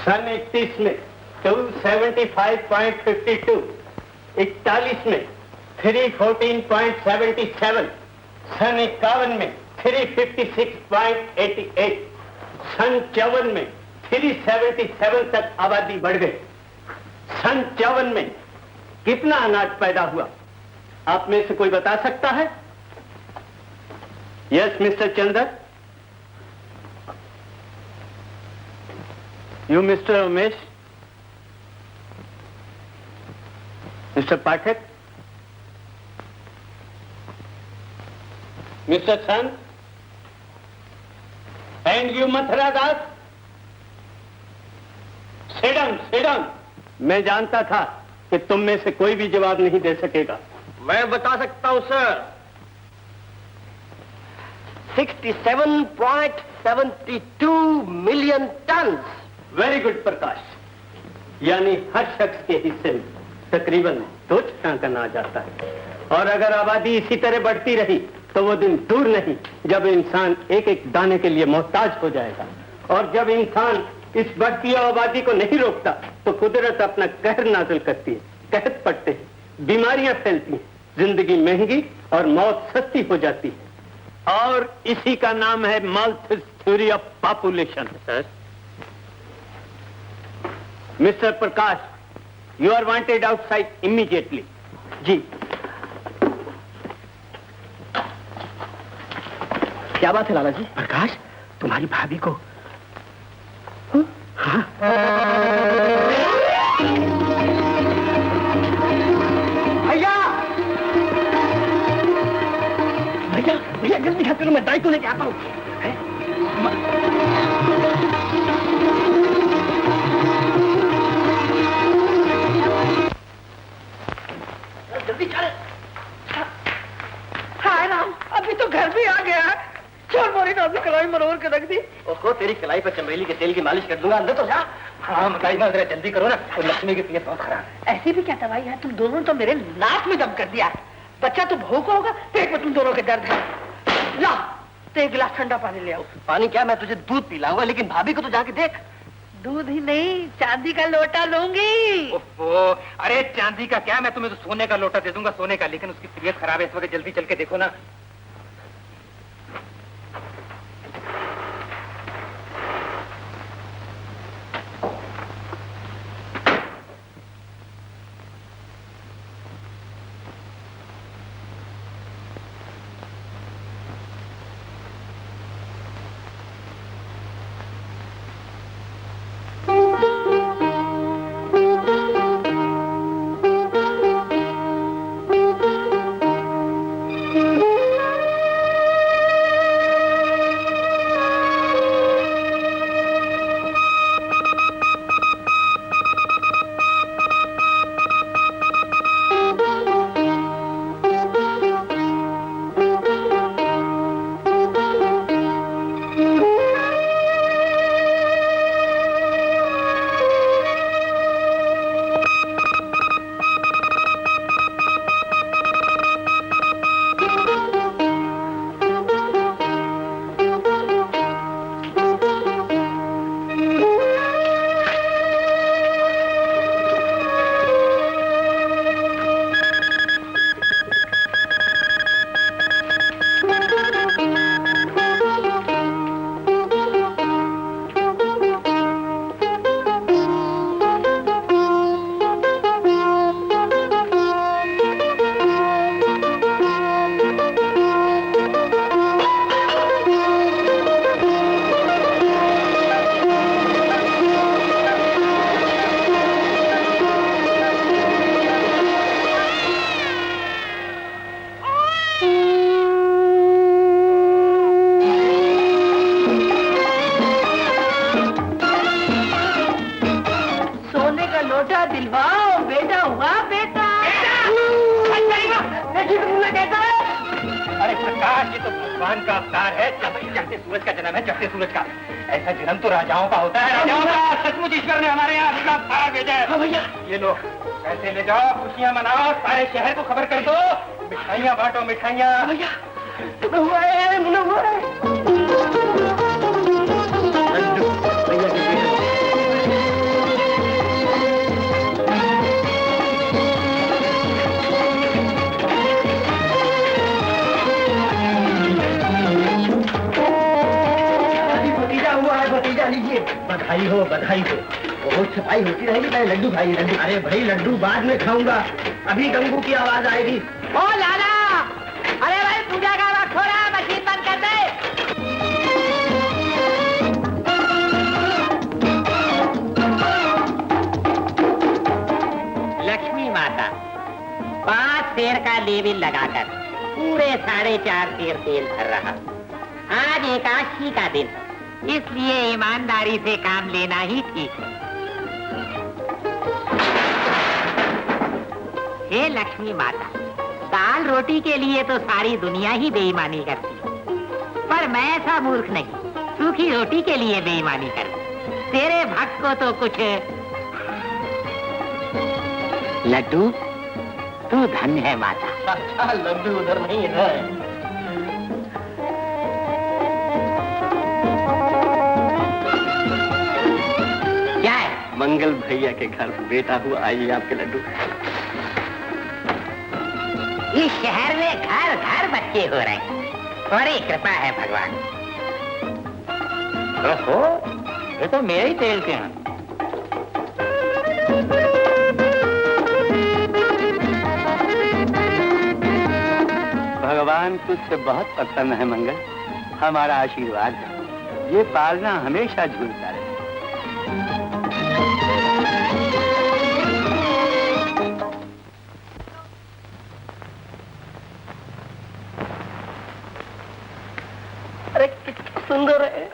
सन 31 में 275.52, 41 में 314.77, सन 51 में 356.88, सन 54 में 377 तक आबादी बढ़ गई। सन 54 में कितना अनाज पैदा हुआ, आप में से कोई बता सकता है? Yes mister Chander, you mister Umesh, mister Pathak, mister सन, and you Mathura Das, sit down. मैं जानता था कि तुम में से कोई भी जवाब नहीं दे सकेगा। मैं बता सकता हूं sir, 67.72 million ton. Very good Prakash, यानी हर शख्स के हिस्से में तकरीबन 2 टन का अनाज आता है। और अगर आबादी इसी तरह बढ़ती रही तो वो दिन दूर नहीं जब इंसान एक एक दाने के लिए मोहताज हो जाएगा। और जब इंसान इस बढ़ती आबादी को नहीं रोकता तो कुदरत अपना कहर नाजिल करती है, कहत पड़ते हैं, बीमारियां फैलती हैं, जिंदगी महंगी और मौत सस्ती हो जाती है। और इसी का नाम है Malthus theory of population. Sir, mister Prakash, you are wanted outside immediately. जी। क्या बात है लाला जी? प्रकाश, तुम्हारी भाभी को। हाँ। भैया भैया भैया जल्दी हाथ करो, मैं दाई को लेके आता हूँ। जल्दी चल। हाय राम, अभी तो घर भी आ गया। चोर मोरी ने अभी कलाई मरोड़ के रख दी। ओहो, तेरी कलाई पर चमेली के तेल की मालिश कर दूंगा, अंदर तो जा। हाँ मकाई ना, जरा जल्दी करो ना, और लक्ष्मी की तबीयत बहुत खराब है। ऐसी भी क्या दवाई है, तुम दोनों तो मेरे नाक में दम कर दिया। बच्चा तो भूखा होगा, पेट में तुम दोनों के दर्द है। ला, तो 1 गिलास ठंडा पानी ले आओ। पानी क्या, मैं तुझे दूध पिलाऊंगा, लेकिन भाभी को तो जाके देख। दूध ही नहीं, चांदी का लोटा लूंगी। ओहो, अरे चांदी का क्या, मैं तुम्हें तो सोने का लोटा दे दूंगा, सोने का। लेकिन उसकी तबीयत खराब है इस वक्त, जल्दी चल के देखो ना। भगवान का अवतार है, चढ़ते सूरज का जन्म है, चढ़ते सूरज का। ऐसा जन्म तो राजाओं का होता है, राजाओं का। सचमुच ईश्वर ने हमारे यहाँ अपना अवतार भेजा है। हाँ भैया, ये लो पैसे ले जाओ, खुशियाँ मनाओ, सारे शहर को खबर कर दो, मिठाइयाँ बांटो, मिठाइयाँ। भैया हुआ है, हुआ है। बधाई हो बधाई हो। बहुत सफाई होती रहेगी, मैं लड्डू खाइए लड्डू। अरे भाई लड्डू बाद में खाऊंगा, अभी गंगू की आवाज आएगी। ओ लाला, अरे भाई पूजा का वक्त हो रहा है, मशीन बंद कर दे। लक्ष्मी माता 5 सेर का लेविल लगाकर पूरे 4.5 सेर तेल भर रहा। आज एकादशी का दिन, इसलिए ईमानदारी से काम लेना ही ठीक है। हे लक्ष्मी माता, दाल रोटी के लिए तो सारी दुनिया ही बेईमानी करती है, पर मैं ऐसा मूर्ख नहीं, सूखी रोटी के लिए बेईमानी करती। तेरे भक्त को तो कुछ लड्डू, तू धन्य है माता। अच्छा लड्डू उधर नहीं है। क्या है? मंगल भैया के घर बेटा हुआ, आइए आपके लड्डू। इस शहर में घर घर बच्चे हो रहे हैं, बड़ी कृपा है भगवान। ओहो, ये तो मेरे ही तेल के हैं। भगवान तुझसे बहुत प्रसन्न है मंगल, हमारा आशीर्वाद है, ये पालना हमेशा झूलता रहे। अरे कितना सुंदर है।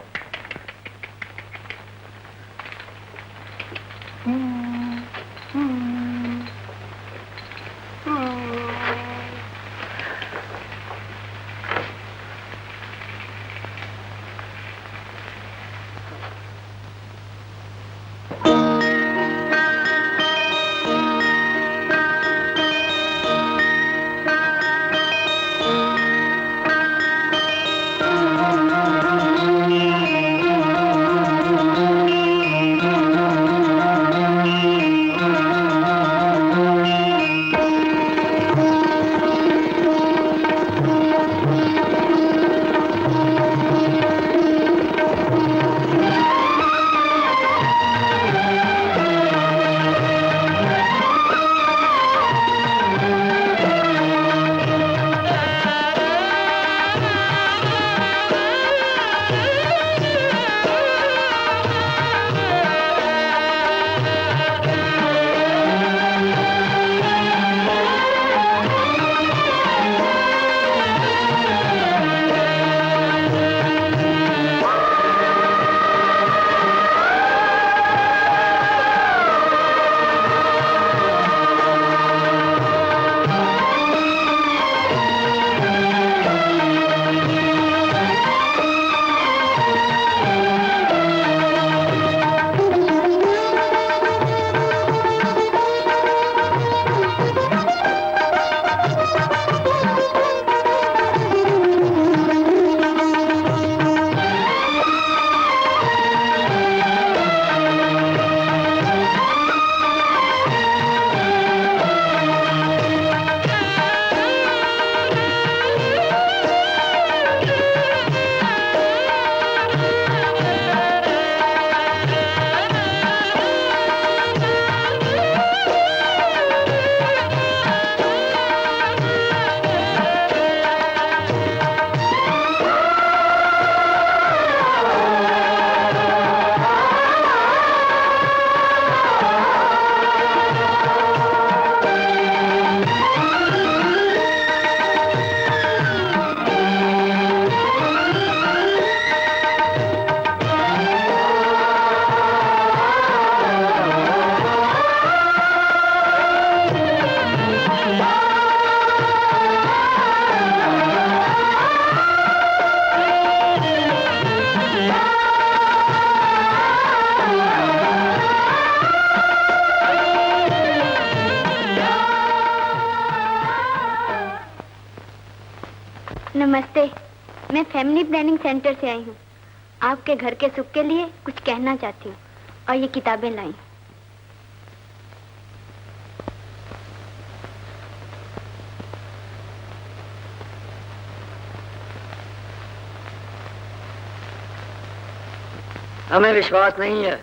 नमस्ते, मैं फैमिली प्लानिंग सेंटर से आई हूँ। आपके घर के सुख के लिए कुछ कहना चाहती हूँ और ये किताबें लाई। हमें विश्वास नहीं है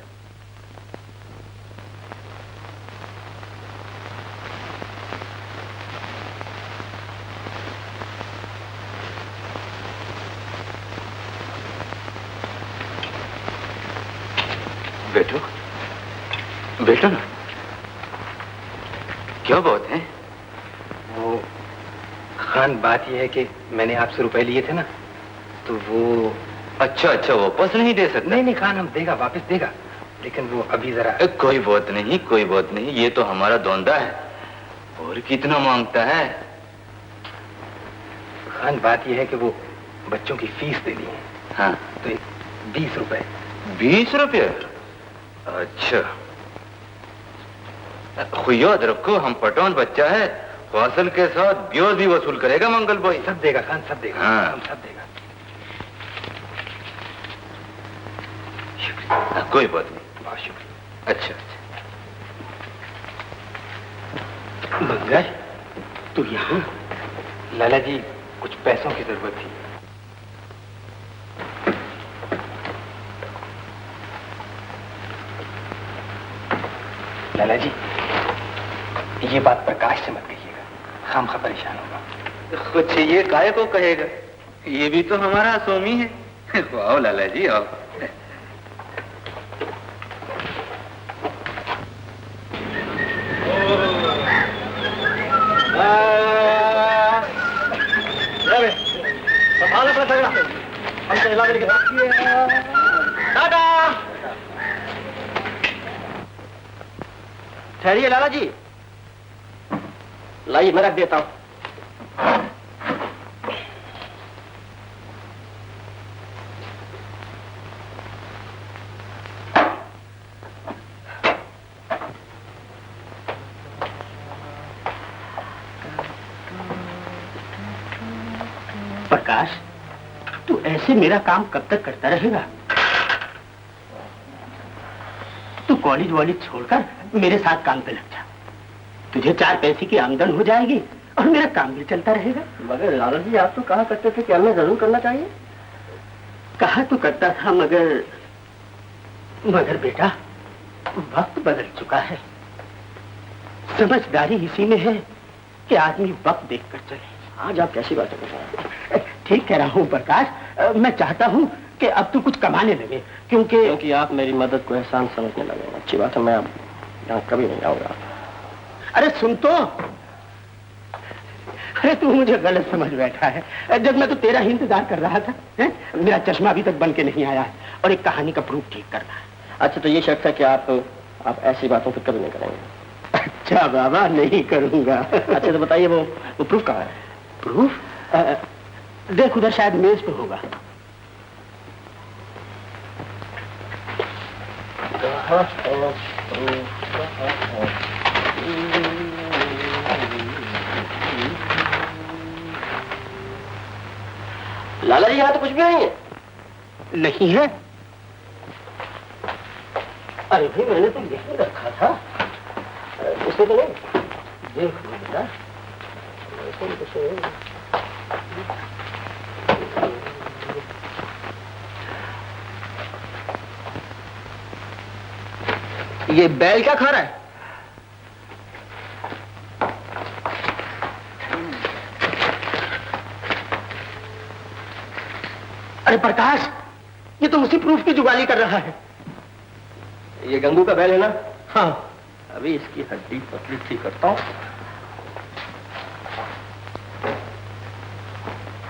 बेटा ना क्या बात है? वो खान, बात यह है कि मैंने आपसे रुपए लिए थे ना, तो वो... अच्छा वापस नहीं दे सकते? नहीं खान, हम देगा, वापस देगा, लेकिन वो अभी जरा... कोई बात नहीं, ये तो हमारा धंधा है। और कितना मांगता है? खान, बात यह है कि वो बच्चों की फीस देनी है। हाँ, तो 20 रुपए। 20 रुपये? अच्छा, याद रखो, हम पटौन बच्चा है, फासल के साथ ब्याज भी वसूल करेगा मंगल भाई। सब देगा खान, सब देगा। हाँ। हम सब देगा। कोई बात नहीं। बहुत शुक्रिया। अच्छा। मंगल, तू यहाँ? लाला जी, कुछ पैसों की जरूरत थी। लाला जी, ये बात प्रकाश से मत कहिएगा, खामखा परेशान होगा। कुछ ये काहे को कहेगा, ये भी तो हमारा स्वामी है। आओ लाला जी, आओ। हमसे हिला के ठहरिए लाला जी, लाइए मैं रख देता हूं। प्रकाश, तू ऐसे मेरा काम कब तक करता रहेगा? तू कॉलेज वॉलेज छोड़कर मेरे साथ काम पे लग जा। तुझे 4 पैसे की आमदन हो जाएगी और मेरा काम भी चलता रहेगा। मगर लाला जी, आप तो कहा करते थे कि हमें जरूर करना चाहिए। कहा तो करता था, मगर बेटा, वक्त बदल चुका है। समझदारी इसी में है कि आदमी वक्त देखकर चले। आज आप कैसी बातें कर रहे हैं? ठीक कह रहा हूँ प्रकाश, मैं चाहता हूँ कि अब तू कुछ कमाने लगे, क्योंकि आप मेरी मदद को एहसान समझने लगे। अच्छी बात है, मैं अब यहाँ कभी नहीं आऊंगा। अरे सुन तो, अरे तू मुझे गलत समझ बैठा है। जब मैं तो तेरा ही इंतजार कर रहा था, मेरा चश्मा अभी तक बन के नहीं आया है और एक कहानी का प्रूफ ठीक करना है। अच्छा, तो ये शर्त है कि आप ऐसी बातों पर कभी नहीं करेंगे? अच्छा बाबा, नहीं करूंगा। अच्छा तो बताइए, वो प्रूफ कहाँ है? प्रूफ? देख उधर, शायद मेज पे होगा। लाला जी, यहाँ तो कुछ भी नहीं है। नहीं है? अरे भाई, मैंने तो यही रखा था, उसे तो नहीं। देख बेटा, ये बैल क्या खा रहा है? अरे प्रकाश, ये तो उसी प्रूफ की जुगाली कर रहा है। ये गंगू का बैल है ना? हाँ। अभी इसकी हड्डी पतली ठीक करता हूँ।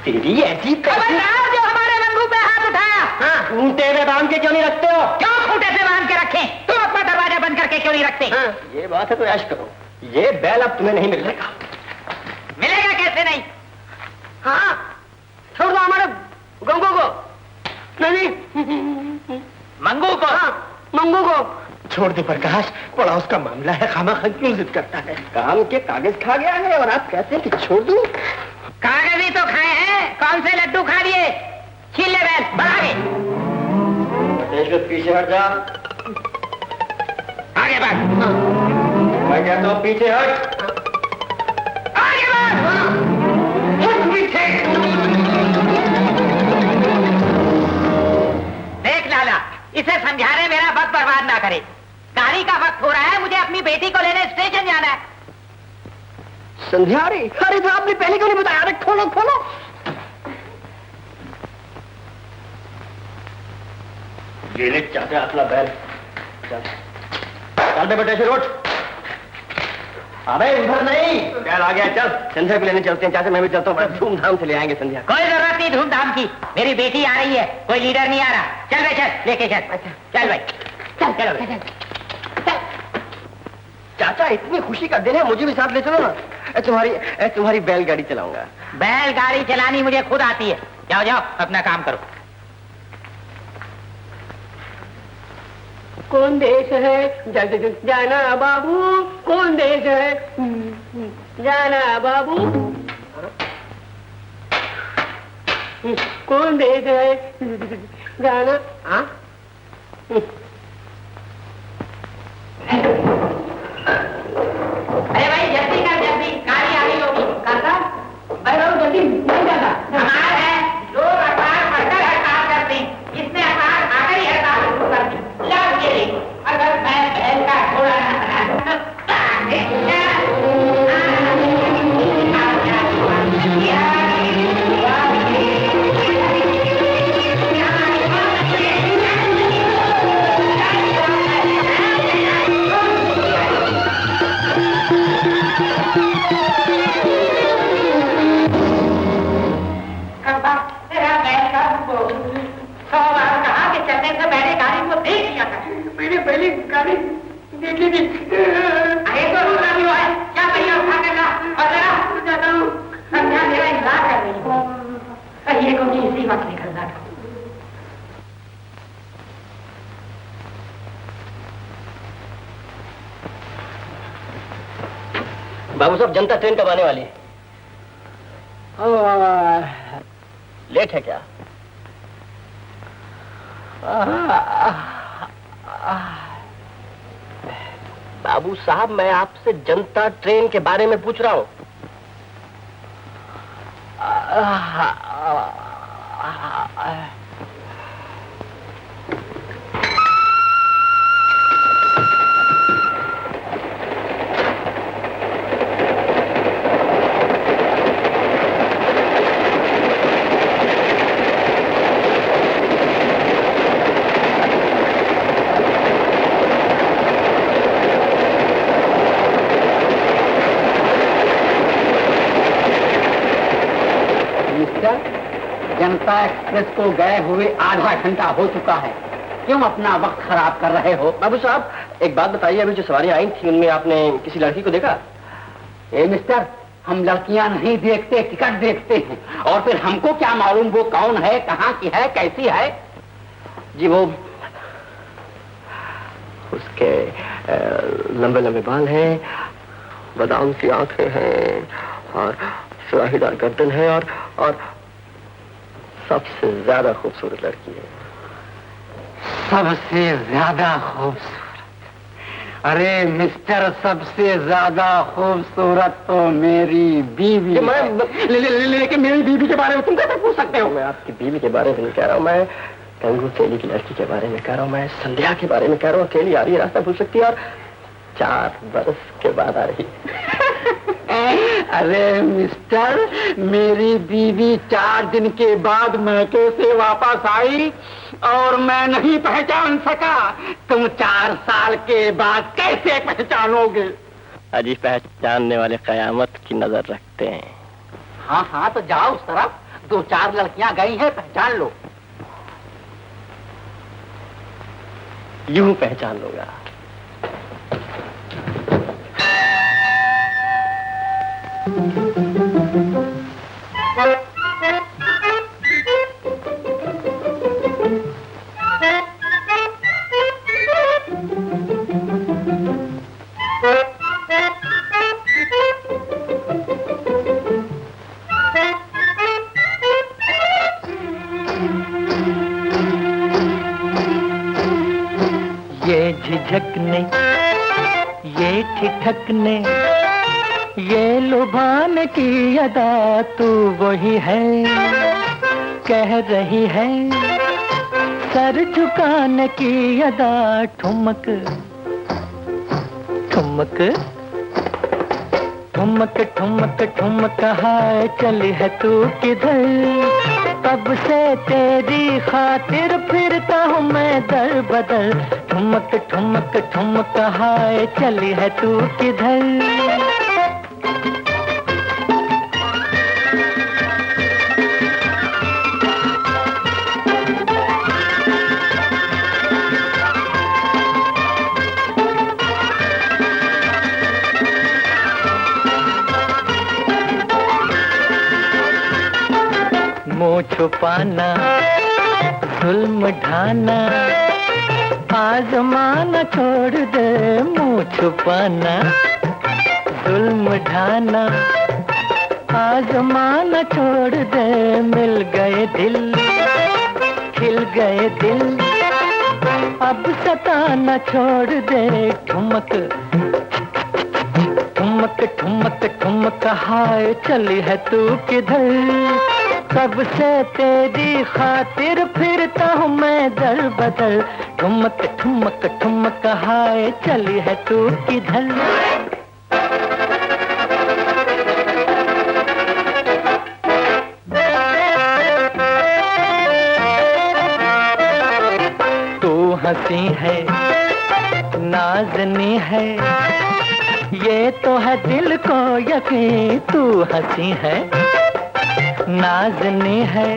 तेरी ऐसी खबरदार जो हमारे गंगू पे हाथ उठाया। हाँ, खूंटे में बांध के क्यों नहीं रखते हो? क्यों खूंटे से बांध के रखें? तुम अपना दरवाजा बंद करके क्यों नहीं रखते? हाँ, ये बात है तो ऐश करो। ये बैल अब तुम्हें नहीं मिलेगा। मिलेगा कैसे नहीं? हाँ, छोड़ दो हमारे गंगू को। नहीं, मंगू को? हाँ, मंगू को छोड़ दे प्रकाश, बड़ा उसका मामला है, खामा-खा क्यों जिद करता है? काम के कागज खा गया है और आप कहते हैं कि छोड़ दूं? कागज ही तो खाए हैं, कौन से लड्डू खा लिए? छीन ले बैल, बढ़ा आगे। पीछे हट जा। आगे बढ़। मैं कहता हूँ पीछे हट। आगे बढ़। हट पीछे। देख लाला, इसे समझाने मेरा वक्त बर्बाद ना करे। गाड़ी का वक्त हो रहा है, मुझे अपनी बेटी को लेने स्टेशन जाना है। संध्या रे, अरे तो आपने पहले क्यों नहीं बताया? अरे खोलो खोलो। ये ले चाचा अपना बैल। चल। चल बे बेटे, उठ। अबे उधर नहीं, बैल आ गया। चल संध्या को लेने चलते हैं। चाचा मैं भी चलता हूँ, बड़ा धूमधाम से ले आएंगे संध्या। कोई जरूरत नहीं धूमधाम की, मेरी बेटी आ रही है, कोई लीडर नहीं आ रहा। चल भाई चल, लेके चल। चल भाई चल, चलो चल। चाचा इतनी खुशी का दिन है, मुझे भी साथ ले चलो ना। तुम्हारी बैलगाड़ी चलाऊंगा। बैलगाड़ी चलानी मुझे खुद आती है। जाओ जाओ अपना काम करो। कौन देश है जाना बाबू, कौन देश है जाना बाबू, कौन देश है जाना। हाँ अरे भाई जल्दी कर, जल्दी गाड़ी आ गई होगी। काका भाई जल्दी नहीं जाता। हमारा है लोग अखबार पढ़कर हड़ताल करते हैं, इसने अखबार आकर ही हड़ताल शुरू कर दी। लाभ के लिए अगर मैं बैल का घोड़ा न बना पहले गाड़ी देखी थी। अरे तो रुका भी हुआ है, क्या पहिया उठा कर ला और जरा जाता हूँ। संध्या मेरा इंतजार कर रही हूँ, पहिए को भी इसी वक्त निकलना था। बाबू साहब जनता ट्रेन कब आने वाली है? लेट है क्या? बाबू साहब मैं आपसे जनता ट्रेन के बारे में पूछ रहा हूं। जनता एक्सप्रेस को गए हुए आधा घंटा हो चुका है, क्यों अपना वक्त खराब कर रहे हो? बाबू साहब एक बात बताइए, अभी जो सवारियां आई थी उनमें आपने किसी लड़की को देखा? ए मिस्टर, हम लड़कियां नहीं देखते, टिकट देखते हैं। और फिर हमको क्या मालूम वो कौन है, कहाँ की है, कैसी है? जी वो उसके लंबे लंबे बाल हैं, बादाम सी आंखें हैं और सुराहीदार गर्दन है और सबसे ज्यादा खूबसूरत लड़की है। सबसे ज्यादा खूबसूरत? अरे मिस्टर, सबसे ज्यादा खूबसूरत तो मेरी बीवी है। लेकिन मेरी बीवी के बारे में तुम कैसे पूछ सकते हो? मैं आपकी बीवी के बारे में नहीं कह रहा हूँ, मैं गंगू तेली की लड़की के बारे में कह रहा हूँ, मैं संध्या के बारे में कह रहा हूँ। अकेली आ रही है, रास्ता भूल सकती है और 4 बरस के बाद आ रही। अरे मिस्टर, मेरी बीवी 4 दिन के बाद मैके से वापस आई और मैं नहीं पहचान सका। तुम 4 साल के बाद कैसे पहचानोगे? अजी पहचानने वाले कयामत की नजर रखते हैं। हाँ हाँ तो जाओ उस तरफ, 2-4 लड़कियां गई हैं, पहचान लो। यूं पहचान लूंगा। ये झिझकने, ये ठिठकने, ये लुभाने की अदा तू वही है, कह रही है सर झुकाने की अदा। ठुमक ठुमक ठुमक ठुमक ठुमक हाय चली है तू किधर? तब से तेरी खातिर फिरता हूँ मैं दर बदर। ठुमक ठुमक ठुमक हाय चली है तू किधर। मुँह छुपाना जुल्म ढाना आजमाना छोड़ दे, मुँह छुपाना जुल्म ढाना आजमाना छोड़ दे। मिल गए दिल खिल गए दिल, अब सताना छोड़ दे। ठुमक ठुमक ठुमक ठुमक हाय चली है तू किधर। कब से तेरी खातिर फिरता हूँ मैं दर बदर। ठुमक ठुमक ठुमक हाय चली है तू किधर। तू हंसी है नाज़नी है, ये तो है दिल को यकीन। तू हंसी है नाज़नी है,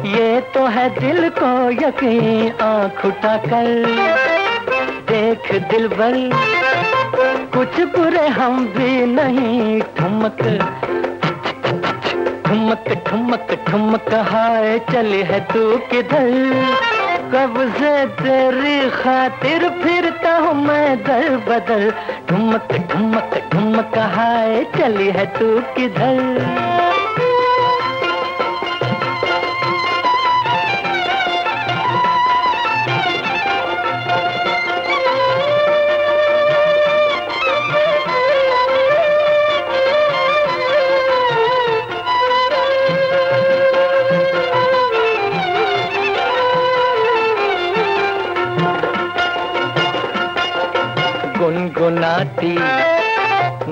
ये तो है दिल को यकीन। आँख उठा कर देख दिलबर, कुछ बुरे हम भी नहीं। ठुमक ठुमक ठुमक ठुमक हाय चली है तू किधर। कब से तेरी खातिर फिरता हूँ मैं दर बदर। ठुमक ठुमक ठुमक हाय चली है तू किधर। गुनगुनाती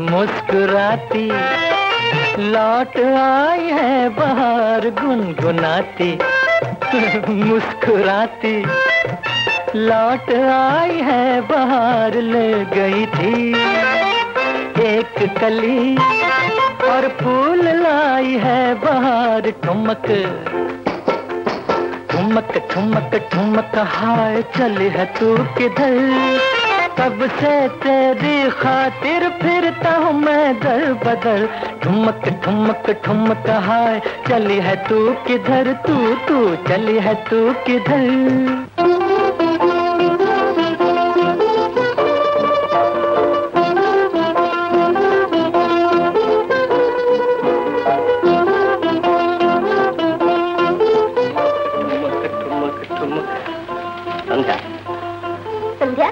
मुस्कुराती लौट आई है बाहर। गुनगुनाती मुस्कुराती लौट आई है बाहर। ले गई थी एक कली और फूल लाई है बाहर। ठुमक ठुमक ठुमक ठुमक हाय चली है तू किधर। कब से तेरी खातिर फिरता हूँ मैं दर बदर। ठुमक ठुमक ठुमक हाय चली है तू किधर। तू चली है तू किधर। संध्या?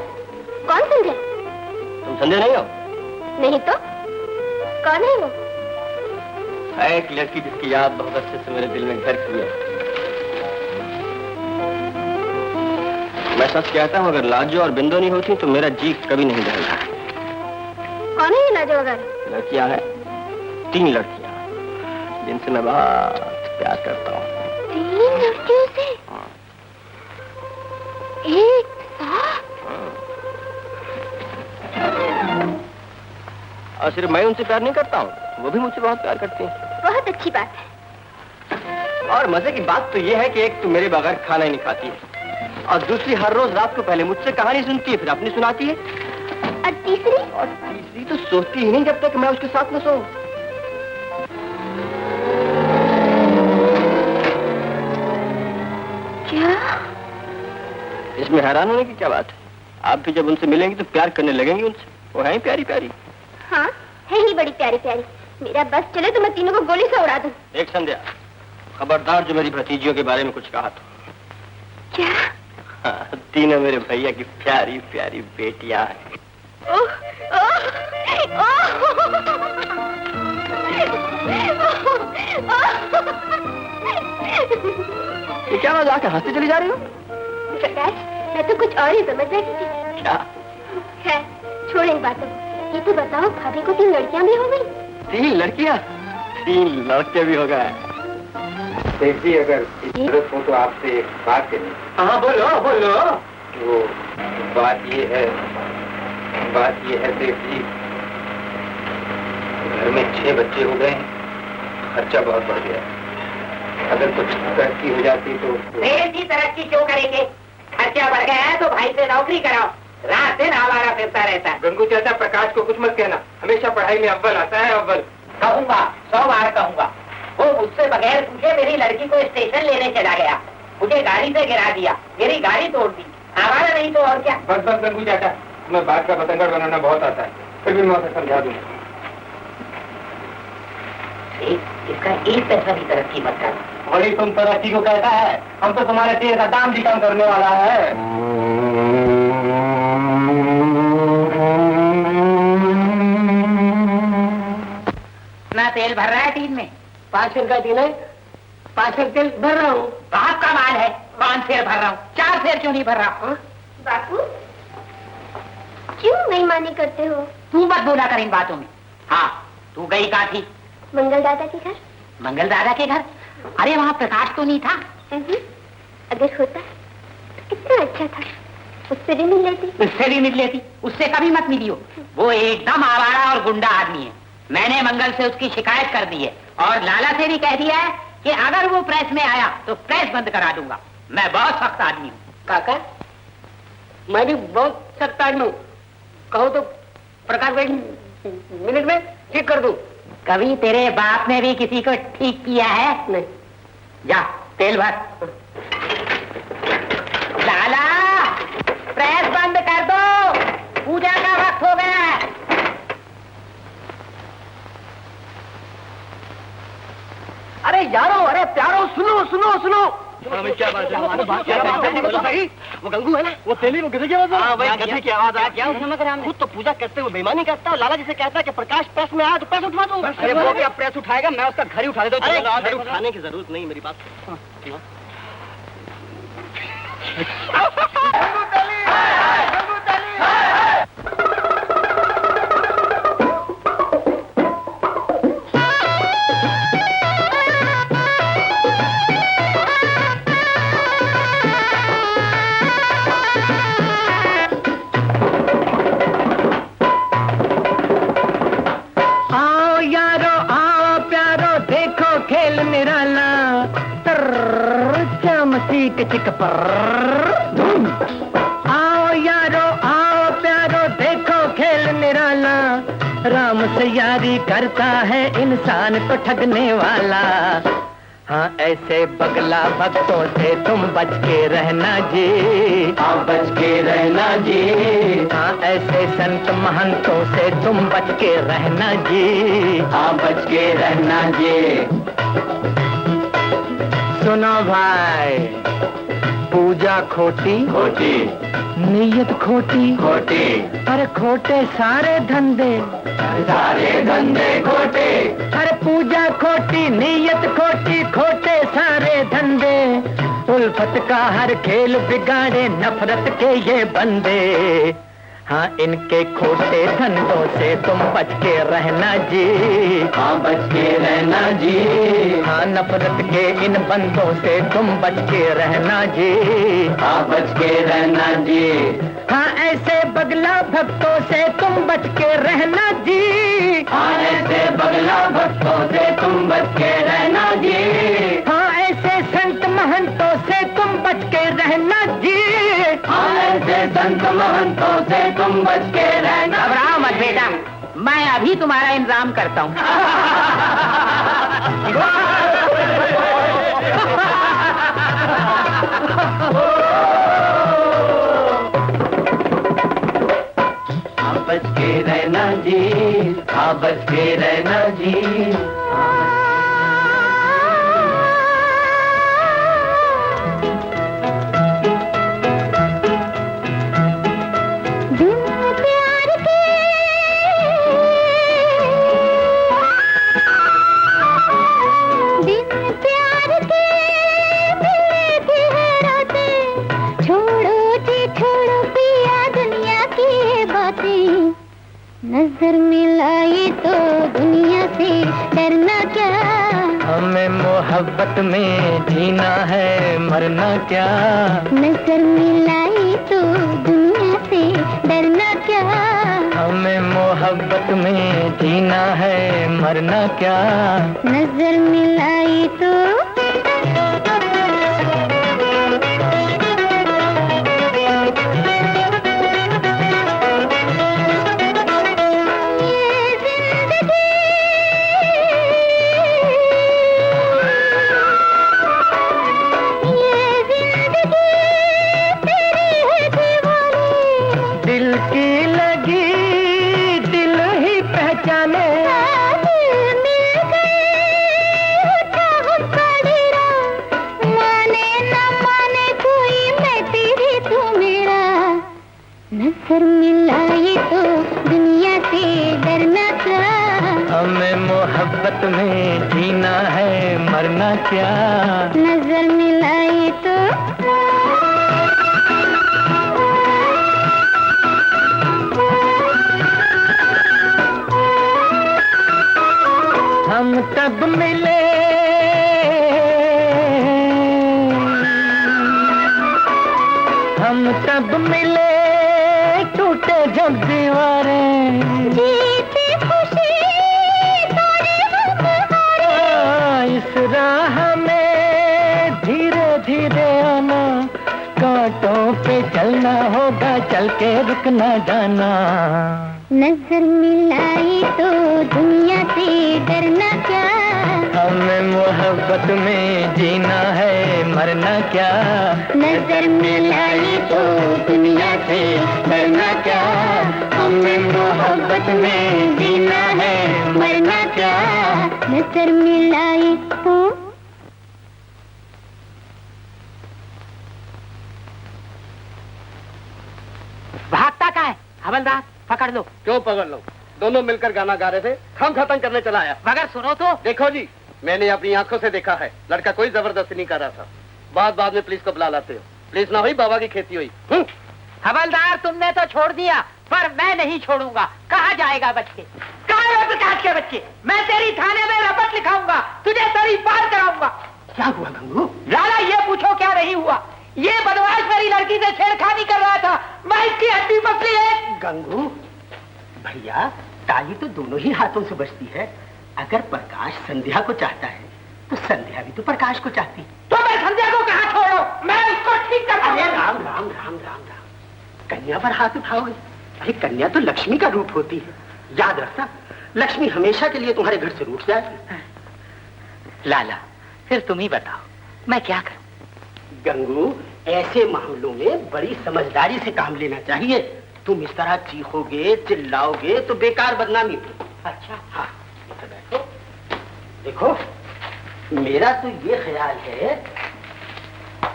कौन संध्या? तुम संध्या नहीं हो? नहीं तो कौन है वो? एक लड़की जिसकी याद बहुत अच्छे से मेरे दिल में घर की है। मैं सच कहता हूँ, अगर लाजो और बिंदु नहीं होती तो मेरा जी कभी नहीं बदलता। कौन है ये लाजो वगैरह? लड़कियां हैं, 3 लड़कियां जिनसे मैं बहुत प्यार करता हूँ। 3 लड़कियों से? एक साथ? और सिर्फ मैं उनसे प्यार नहीं करता हूँ, वो भी मुझसे बहुत प्यार करती हैं। बहुत अच्छी बात है। और मजे की बात तो ये है कि एक तो मेरे बगैर खाना ही नहीं खाती है, और दूसरी हर रोज रात को पहले मुझसे कहानी सुनती है, फिर अपनी सुनाती है। और तीसरी तो सोती ही नहीं जब तक मैं उसके साथ न सोऊं। क्या? इसमें हैरान होने की क्या बात है? आप भी जब उनसे मिलेंगी तो प्यार करने लगेंगी उनसे। वो है ही प्यारी प्यारी। हाँ, है ही बड़ी प्यारी प्यारी। मेरा बस चले तो मैं तीनों को गोली से उड़ा दूं। एक संध्या, खबरदार जो मेरी भतीजियों के बारे में कुछ कहा तो। क्या? हाँ, तीनों मेरे भैया की प्यारी प्यारी बेटियां हैं। ये क्या मजाक है? हंसती चली जा रही हो? प्रकाश, मैं तो कुछ और ही समझ बैठी थी। क्या है? छोड़ इन बातों। ये तो बताओ, भाभी को 3 लड़कियां भी हो गई? 3 लड़कियां? 3 लड़के भी हो गए। देखिए, अगर इस तरफ हो तो आपसे एक बात करनी। हाँ, बोलो बोलो। वो बात ये है सेठ जी, घर में 6 बच्चे हो गए, खर्चा बहुत बढ़ गया। अगर कुछ तरक्की हो जाती तो। सेठ जी तरक्की क्यों करेंगे? खर्चा बढ़ गया है तो भाई से नौकरी कराओ, रात दिन आवारा फिरता रहता है। गंगू चाचा, प्रकाश को कुछ मत कहना, हमेशा पढ़ाई में अव्वल आता है, अव्वल। कहूंगा, 100 बार कहूंगा। वो मुझसे बगैर पूछे मेरी लड़की को स्टेशन लेने चला गया, मुझे गाड़ी से गिरा दिया, मेरी गाड़ी तोड़ दी, आवारा नहीं तो और क्या। बस बस गंगू चाचा, मैं बात का बतंगड़ बनाना बहुत आता है, फिर भी मैं उसे समझा दूंगा। इसका एक पैसा भी तरक्की मत कर। बड़ी तुम तरक्की को कहता है, हम तो तुम्हारे तेल का दाम भी कम करने वाला है। ना तेल भर रहा है टीन में? 5 सेर का टीन है, 5 सेर तेल भर रहा हूँ। बाप का माल है, 5 सेर भर रहा हूँ, 4 सेर क्यों नहीं भर रहा? बापू क्यों बेईमानी करते हो? तू मत बोला कर इन बातों में। हाँ, तू गई कहाँ थी? मंगल दादा के घर। मंगल दादा के घर? अरे वहाँ प्रकाश तो नहीं था? अगर होता तो कितना अच्छा था, उससे भी मिल लेती। उससे भी मिल लेती, उससे कभी मत मिली हो। वो एकदम आवारा और गुंडा आदमी है। मैंने मंगल से उसकी शिकायत कर दी है और लाला से भी कह दिया है कि अगर वो प्रेस में आया तो प्रेस बंद करा दूंगा। मैं बहुत सख्त आदमी हूँ। काका, मैं भी बहुत सख्त आदमी हूँ। कहो तो प्रकाश भाई मिनट में ठीक कर दूं। कभी तेरे बाप ने भी किसी को ठीक किया है? नहीं। जा तेल भर। लाला, प्रेस बंद कर दो, पूजा का वक्त हो गया है। अरे यारो, अरे प्यारो, सुनो सुनो सुनो। क्या बात है? वो गंगू है ना, वो तेली वो गधे की आवाज? हाँ भाई, गधे की आवाज आ। क्या समझ रहे हैं? खुद तो पूजा करते हुए बेईमानी करता है। लाला जी से कहता है कि प्रकाश प्रेस में आया तो प्रेस उठवा दूंगा। अरे वो क्या प्रेस उठाएगा, मैं उसका घर ही उठा देता हूँ। अरे उठाने की जरूरत नहीं, मेरी बात। चिक पर आओ यारो आओ प्यारो, देखो खेल निराला। राम से यारी करता है इंसान को ठगने वाला। हाँ, ऐसे बगला भक्तों से तुम बच के रहना जी। हाँ, बच के रहना जी। हाँ, ऐसे संत महंतों से तुम बच के रहना जी। हाँ, बच के रहना जी। सुनो भाई, पूजा खोटी खोटी, नीयत खोटी खोटी, अरे खोटे सारे धंधे खोटे। अरे पूजा खोटी, नीयत खोटी, खोटे सारे धंधे। उल्फत का हर खेल बिगाड़े नफरत के ये बंदे। हाँ, इनके खोटे धंधों से तुम बच के रहना जी। हाँ, बच के रहना जी। हाँ, नफरत के इन बंदों से तुम बच के रहना जी। हाँ, बच के रहना जी। हाँ, ऐसे बगला भक्तों से तुम बच के रहना जी। हाँ, ऐसे बगला भक्तों से तुम बच के रहना जी। हाँ, ऐसे संत महंतों से तुम बच के रहना जी। हाँ, ऐसे संत महंतों से तुम बच के रहना। घबराओ मत बेटा, मैं अभी तुम्हारा इंतजाम करता हूँ। हाँ, बच के रहना जी। हाँ, बच के रहना जी। नजर मिलाई तो दुनिया से डरना क्या। हमें मोहब्बत में जीना है, मरना क्या। नजर मिलाई तो तो दुनिया से डरना क्या। हमें मोहब्बत में जीना है, मरना क्या। नजर मिलाई तो नजर मिलाई तो दुनिया से डरना क्या। हमें मोहब्बत में जीना है, मरना क्या। नजर मिलाई तो हम तब मिले हम तब मिले, टूटे जब दीवारें। जीती खुशी तोड़े हम हारे। इस राह में धीरे धीरे आना, कांटों पे चलना होगा, चल के रुक ना जाना। नजर मिलाई तो दुनिया से डरना क्या। हमें मोहब्बत में जीना है, मरना क्या। नजर मिलाई तो दुनिया से डरना क्या। हमें मोहब्बत में जीना है, मरना क्या। नजर मिलाई तो भागता का है हवलदार, पकड़ लो। क्यों पकड़ लो? दोनों मिलकर गाना गा रहे थे, हम खत्म करने चला आया। मगर सुनो तो। देखो जी, मैंने अपनी आंखों से देखा है, लड़का कोई जबरदस्ती नहीं कर रहा था। बाद में पुलिस को बुला लाते हो। पुलिस ना हुई, बाबा की खेती हुई। हवलदार तुमने तो छोड़ दिया, पर मैं नहीं छोड़ूंगा। कहाँ जाएगा बच्चे? कहाँ है प्रकाश के बच्चे? मैं तेरी थाने में रपट लिखाऊंगा, तुझे सरी पार कराऊंगा। क्या हुआ गंगू? लाला ये पूछो क्या नहीं हुआ। ये बदमाश मेरी लड़की से छेड़खानी कर रहा था, मैं इसकी हड्डी पसली है। गंगू भैया, ताली तो दोनों ही हाथों से बजती है। अगर प्रकाश संध्या को चाहता है तो संध्या भी तो प्रकाश को चाहती। तो मैं संध्या को कहाँ छोड़ो, मैं उसको ठीक कर। अरे राम राम राम राम राम, कन्या पर हाथ उठाओगे? अरे कन्या तो लक्ष्मी का रूप होती है, याद रखना। लक्ष्मी हमेशा के लिए तुम्हारे घर से रूठ जाएगी। लाला फिर तुम ही बताओ, मैं क्या करूं? गंगू, ऐसे मामलों में बड़ी समझदारी से काम लेना चाहिए। तुम इस तरह चीखोगे चिल्लाओगे तो बेकार बदनामी होगी। अच्छा हाँ, बैठो। देखो, मेरा तो ये ख्याल है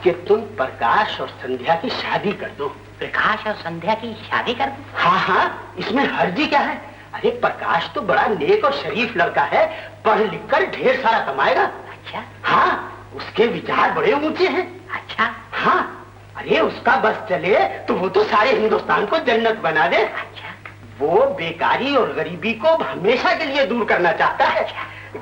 कि तुम प्रकाश और संध्या की शादी कर दो। प्रकाश और संध्या की शादी कर दूं? हाँ हाँ, इसमें हर्जी क्या है? अरे प्रकाश तो बड़ा नेक और शरीफ लड़का है, पढ़ लिख कर ढेर सारा कमाएगा। अच्छा हाँ, उसके विचार बड़े ऊंचे हैं। अच्छा हाँ, अरे उसका बस चले तो वो तो सारे हिंदुस्तान को जन्नत बना दे। अच्छा वो बेकारी और गरीबी को हमेशा के लिए दूर करना चाहता है।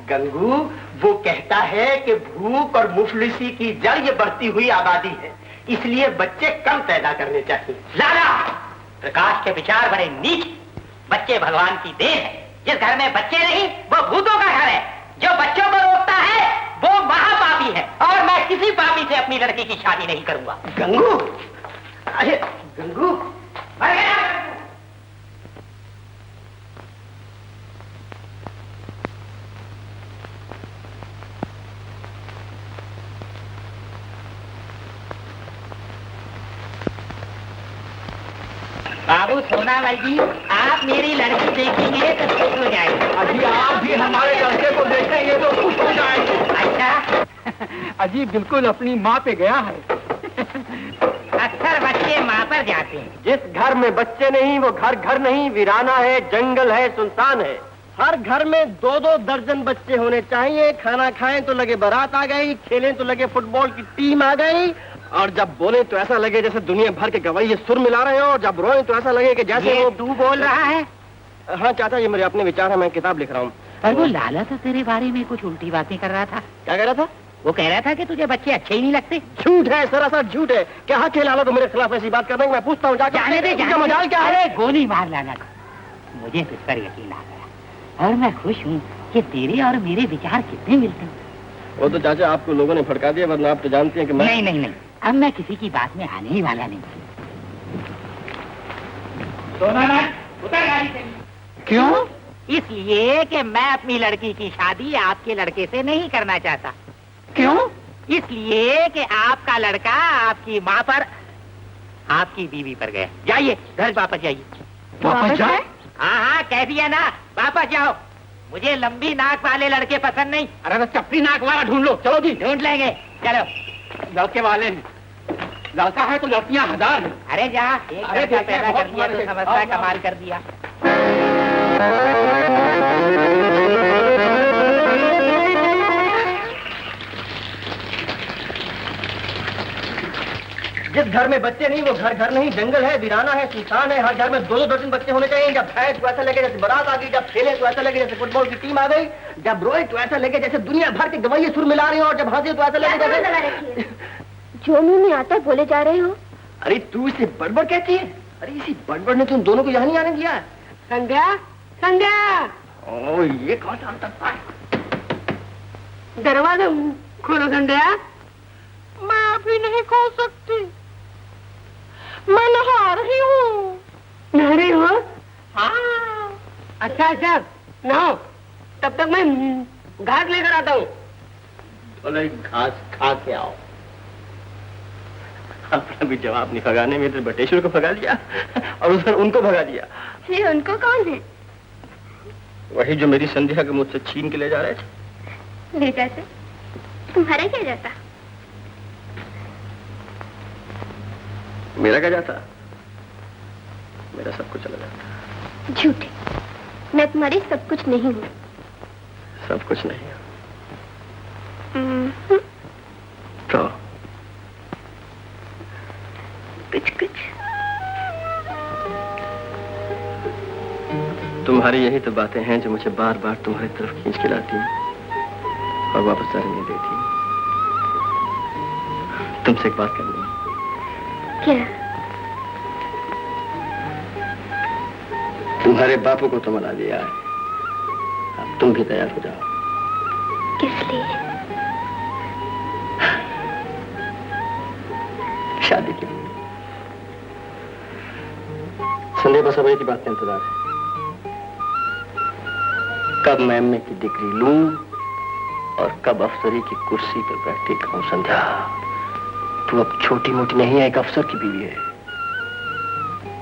गंगू, वो कहता है कि भूख और मुफलिसी की जड़ ये बढ़ती हुई आबादी है, इसलिए बच्चे कम पैदा करने चाहिए। लाला, प्रकाश के विचार बड़े नीच। बच्चे भगवान की देन है। जिस घर में बच्चे नहीं वो भूतों का घर है। जो बच्चों को रोकता है वो महापापी है, और मैं किसी पापी से अपनी लड़की की शादी नहीं करूंगा। गंगू, अरे गंगू, मर गया। बाबू सोनावल जी, आप मेरी लड़की देखेंगे तो खुश हो जाएंगे। अजी आप भी हमारे लड़के को देखेंगे तो खुश हो जाएंगे। अच्छा अजी बिल्कुल अपनी माँ पे गया है। अक्सर बच्चे माँ पर जाते हैं। जिस घर में बच्चे नहीं वो घर घर नहीं, वीराना है, जंगल है, सुनसान है। हर घर में 2-2 दर्जन बच्चे होने चाहिए। खाना खाएं तो लगे बारात आ गई, खेलें तो लगे फुटबॉल की टीम आ गई, और जब बोले तो ऐसा लगे जैसे दुनिया भर के गवाही सुर मिला रहे हो, और जब रोए तो ऐसा लगे कि जैसे ये वो तू बोल रहा है? हाँ चाचा, ये मेरे अपने विचार है, मैं किताब लिख रहा हूँ। और वो लाला तो तेरे बारे में कुछ उल्टी बातें कर रहा था। क्या कह रहा था? वो कह रहा था कि तुझे बच्चे अच्छे ही नहीं लगते। झूठ है, सरासर झूठ है। क्या हक है लाला को मेरे खिलाफ ऐसी बात करने की? मैं पूछता हूँ जाने दे, जाने मजाल क्या है? अरे गोली मार लाना, मुझे तुझ पर यकीन आ गया और मैं खुश हूँ कि तेरे और मेरे विचार कितने मिलते हैं। वो तो चाचा आपको लोगों ने भड़का दिया, वरना आप तो जानती हैं कि मैं... नहीं नहीं नहीं, अब मैं किसी की बात में आने ही वाला नहीं। उतर गाड़ी से। क्यों? इसलिए कि मैं अपनी लड़की की शादी आपके लड़के से नहीं करना चाहता। क्यों? इसलिए कि आपका लड़का आपकी माँ पर, आपकी बीवी पर गया। जाइए घर वापस जाइए। वापस जाए? हाँ हाँ कह दिया ना, वापस जाओ। मुझे लंबी नाक वाले लड़के पसंद नहीं। अरे बस चपटी नाक वाला ढूंढ लो। चलो जी, ढूंढ लेंगे, चलो। लड़के वाले हैं, लड़का है तो लड़कियां हजार हैं। अरे जा, एक अरे लड़का देखिए, पैदा बहुत कर दिया तो बड़े- समझता है आओ, कमाल कर दिया। जिस घर में बच्चे नहीं वो घर घर नहीं, जंगल है, वीराना है, सुनसान है। हर घर में 2-2 दर्जन बच्चे होने चाहिए। जब खाए तो ऐसा लगे जैसे बारात आ गई, जब खेले तो ऐसा लगे जैसे फुटबॉल की टीम आ गई, जब रोए तो ऐसा लगे जैसे दुनिया भर के गवैये सुर मिला रहे हो, और जब हंसे तो ऐसा लगे जैसे... जो मुंह में आता है बोले जा रहे हो। अरे तू इसे बड़बड़ कहती है? अरे इसी बड़बड़ ने तुम दोनों को यहाँ नहीं आने दिया है। संध्या, संध्या, ओ ये कौन सा अंतर है? दरवाजा खोलो संध्या। मैं अभी नहीं खोल सकती, मैं नहा रही हूँ। नहा रही हो? हाँ। अच्छा अच्छा, नहाओ, तब तक मैं घास लेकर आता हूँ। बोले घास खा के आओ। आपने भी जवाब नहीं भगाने में तो बटेश्वर को भगा दिया और उधर उनको भगा दिया। ये उनको कौन है? वही जो मेरी संध्या को मुझसे छीन के ले जा रहे थे। ले जाते? तुम्हारा क्या जाता? मेरा क्या जाता? मेरा सब कुछ चला जाता। झूठे, मैं तुम्हारी सब कुछ नहीं हूँ। सब कुछ नहीं है हम्म, तो कुछ कुछ। तुम्हारी यही तो बातें हैं जो मुझे बार बार तुम्हारी तरफ खींच के लाती हैं और वापस जाने नहीं देती। तुमसे एक बात करनी है। क्या? तुम्हारे बापू को तो मना लिया है, अब तुम भी तैयार हो जाओ। किस लिए? शादी के लिए। संध्या बस अब एक ही बात का इंतजार है, कब मैं एमए की डिग्री लूं और कब अफसरी की कुर्सी पर बैठी कहूं संध्या तू अब छोटी मोटी नहीं है, एक अफसर की बीवी है।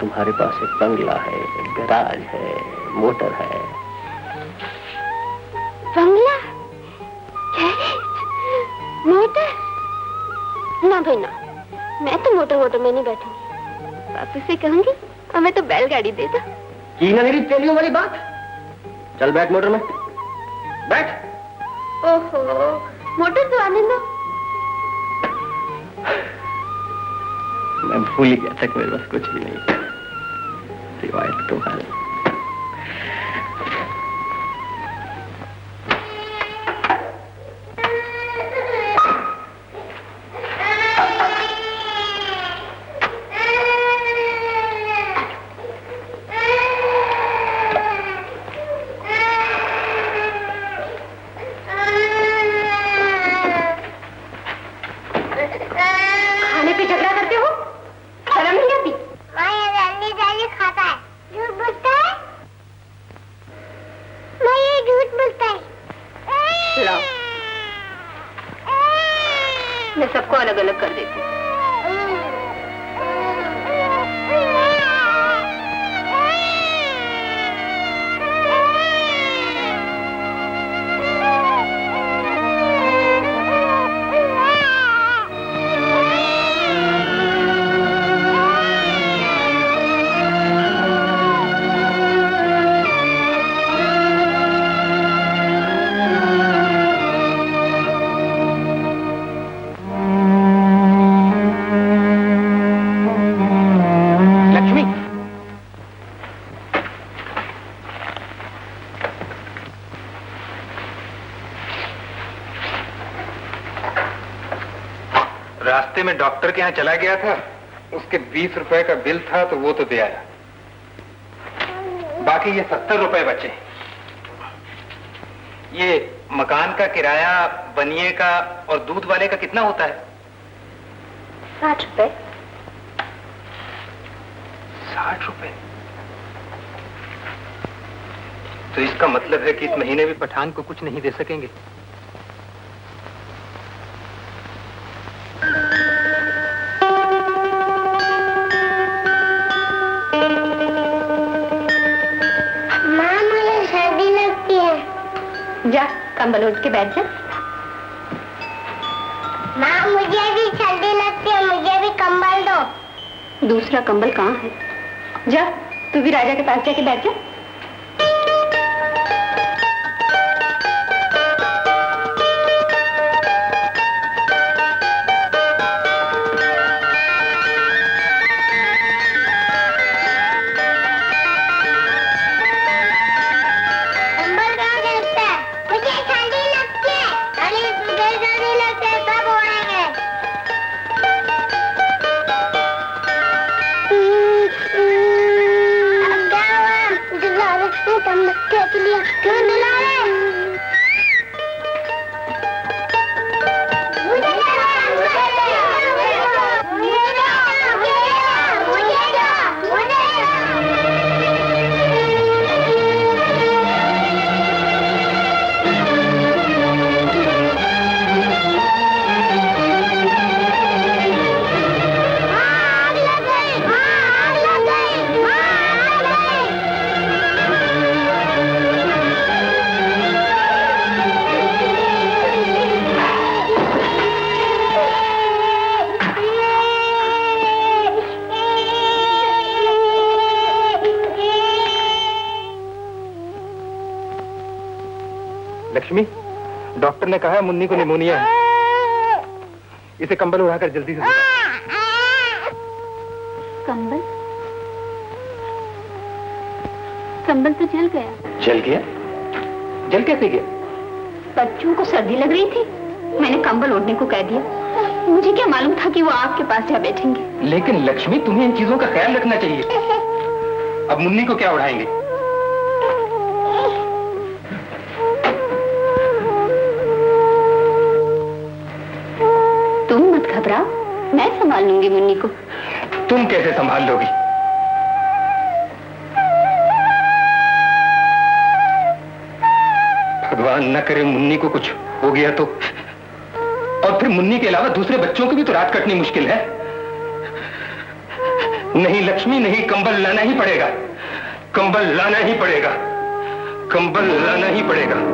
तुम्हारे पास एक बंगला है, एक गैराज है, मोटर है। बंगला, मोटर? ना भाई ना, मैं तो मोटर वोटर में नहीं बैठूंगी। पापा से कहूंगी हमें तो बैलगाड़ी दे दो। की ना मेरी तेलियों वाली बात। चल बैठ मोटर में, बैठ। ओहो, मोटर तो आने दो। मैं भूल ही गया था कि मेरे पास कुछ भी नहीं सिवाय तुम्हारे। खाने पे झगड़ा करते हो? शर्म नहीं आती? जल्दी जल्दी खाता है। झूठ बोलता है? मैं ये झूठ बोलता है। लाओ, मैं सबको अलग अलग कर देती हूँ। रास्ते में डॉक्टर के यहाँ चला गया था, उसके 20 रुपए का बिल था तो वो तो दे आया। बाकी ये 70 रुपए बचे। ये मकान का किराया, बनिए का और दूध वाले का कितना होता है? 60 रुपए। 60 रुपए? तो इसका मतलब है कि इस महीने भी पठान को कुछ नहीं दे सकेंगे। माँ, मुझे सर्दी लगती है। जा कंबल उठ के बैठ जा। माँ, मुझे भी सर्दी लगती है, मुझे भी कंबल दो। दूसरा कंबल कहाँ है? जा तू भी राजा के पास जाके बैठ जा। लक्ष्मी, डॉक्टर ने कहा है मुन्नी को निमोनिया है। इसे कंबल उड़ाकर जल्दी से कंबल? कंबल तो जल गया। जल गया? जल कैसे गया? बच्चों को सर्दी लग रही थी, मैंने कंबल ओढ़ने को कह दिया। मुझे क्या मालूम था कि वो आपके पास जा बैठेंगे। लेकिन लक्ष्मी, तुम्हें इन चीजों का ख्याल रखना चाहिए। अब मुन्नी को क्या उड़ाएंगे? तुम मत घबराओ, मैं संभाल लूंगी मुन्नी को। तुम कैसे संभाल लोगी? भगवान न करे मुन्नी को कुछ हो गया तो। और फिर मुन्नी के अलावा दूसरे बच्चों की भी तो रात कटनी मुश्किल है। नहीं लक्ष्मी, नहीं, कंबल लाना ही पड़ेगा। कंबल लाना ही पड़ेगा। कंबल लाना ही पड़ेगा।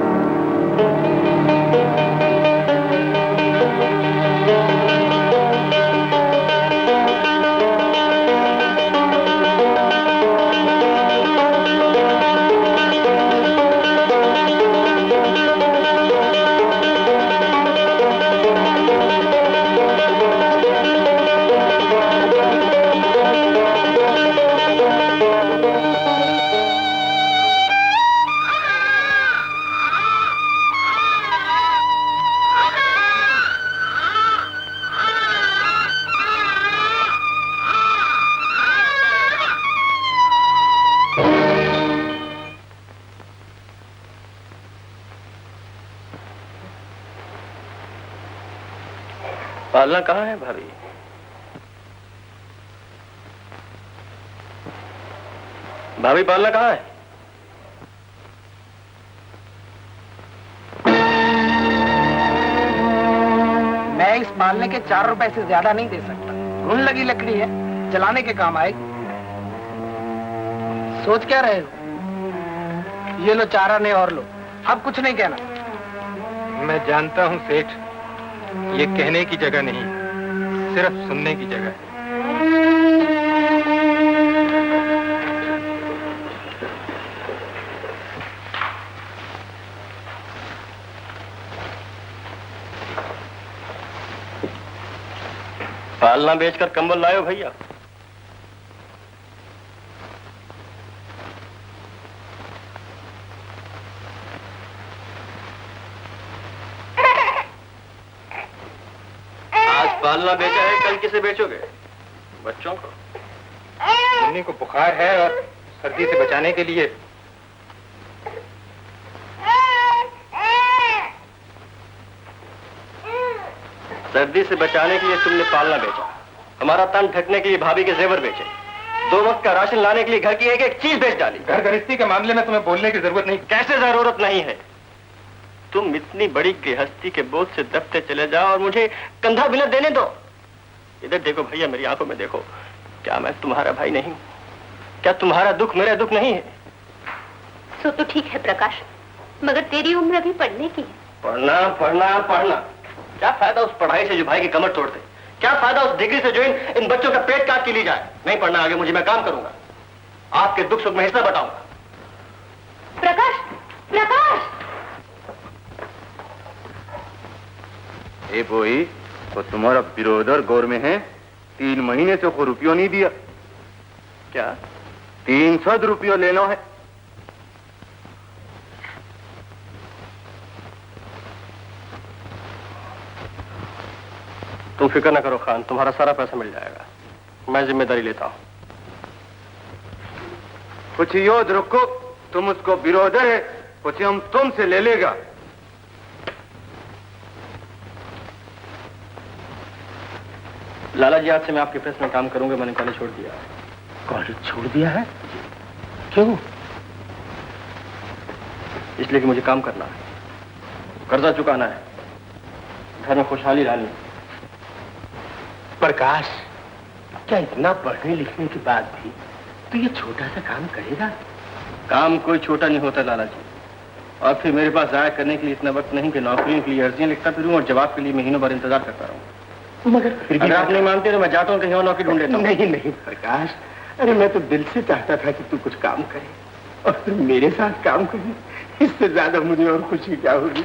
पालना कहाँ है भाभी? भाभी पालना कहाँ है? मैं इस पालने के 4 रुपए से ज्यादा नहीं दे सकता। घुन लगी लकड़ी है, जलाने के काम आएगी। सोच क्या रहे हो? ये लो चारा ने और लो, अब कुछ नहीं कहना। मैं जानता हूं सेठ, ये कहने की जगह नहीं, सिर्फ सुनने की जगह है। पालना बेचकर कंबल लायो भैया। पालना बेचा है, कल किसे बेचोगे? बच्चों को। मुन्नी को बुखार है और सर्दी से बचाने के लिए तुमने पालना बेचा, हमारा तन ढकने के लिए भाभी के जेवर बेचे, 2 वक्त का राशन लाने के लिए घर की एक चीज बेच डाली। घर गृहस्थी के मामले में तुम्हें बोलने की जरूरत नहीं। कैसे जरूरत नहीं है? तुम इतनी बड़ी गृहस्थी के बोझ से दबते चले जाओ और मुझे कंधा भी न देने दो। इधर देखो भैया, मेरी आंखों में देखो। क्या मैं तुम्हारा भाई नहीं? क्या तुम्हारा दुख मेरा दुख नहीं है? सो तो ठीक है प्रकाश, मगर तेरी उम्र अभी पढ़ने की है। पढ़ना पढ़ना पढ़ना, क्या फायदा उस पढ़ाई से जो भाई की कमर तोड़ दे? क्या फायदा उस डिग्री से जो इन बच्चों का पेट काट के ली जाए? नहीं पढ़ना आगे मुझे, मैं काम करूंगा, आपके दुख सुख में हिस्सा बताऊंगा। प्रकाश, प्रकाश! ए बोई, तो तुम्हारा बिरोदर गौर में है, 3 महीने से कोई रुपया नहीं दिया। क्या? 300 रुपया लेना है। तुम फिक्र ना करो खान, तुम्हारा सारा पैसा मिल जाएगा, मैं जिम्मेदारी लेता हूं। कुछ याद रखो, तुम उसको बिरोदर है, कुछ हम तुमसे ले लेगा। लाला जी, आज से मैं आपके प्रेस में काम करूंगा। मैंने कॉलेज छोड़ दिया। कॉलेज छोड़ दिया है? क्यों? इसलिए कि मुझे काम करना है, कर्जा चुकाना है, घर में खुशहाली लानी है। प्रकाश, क्या इतना पढ़ने लिखने के बाद भी तू ये छोटा सा काम करेगा? काम कोई छोटा नहीं होता लाला जी, और फिर मेरे पास जाया करने के लिए इतना वक्त नहीं कि नौकरियों के लिए अर्जियां लिखता फिरूं और जवाब के लिए महीनों भर इंतजार करता रहूं। मगर फिर भी अगर आप नहीं मानते तो मैं जाता हूं, कहीं और नौकरी ढूंढ लेता हूं। नहीं नहीं प्रकाश, अरे मैं तो दिल से चाहता था कि तू कुछ काम करे और तू मेरे साथ काम करे, इससे ज्यादा मुझे और खुशी क्या होगी?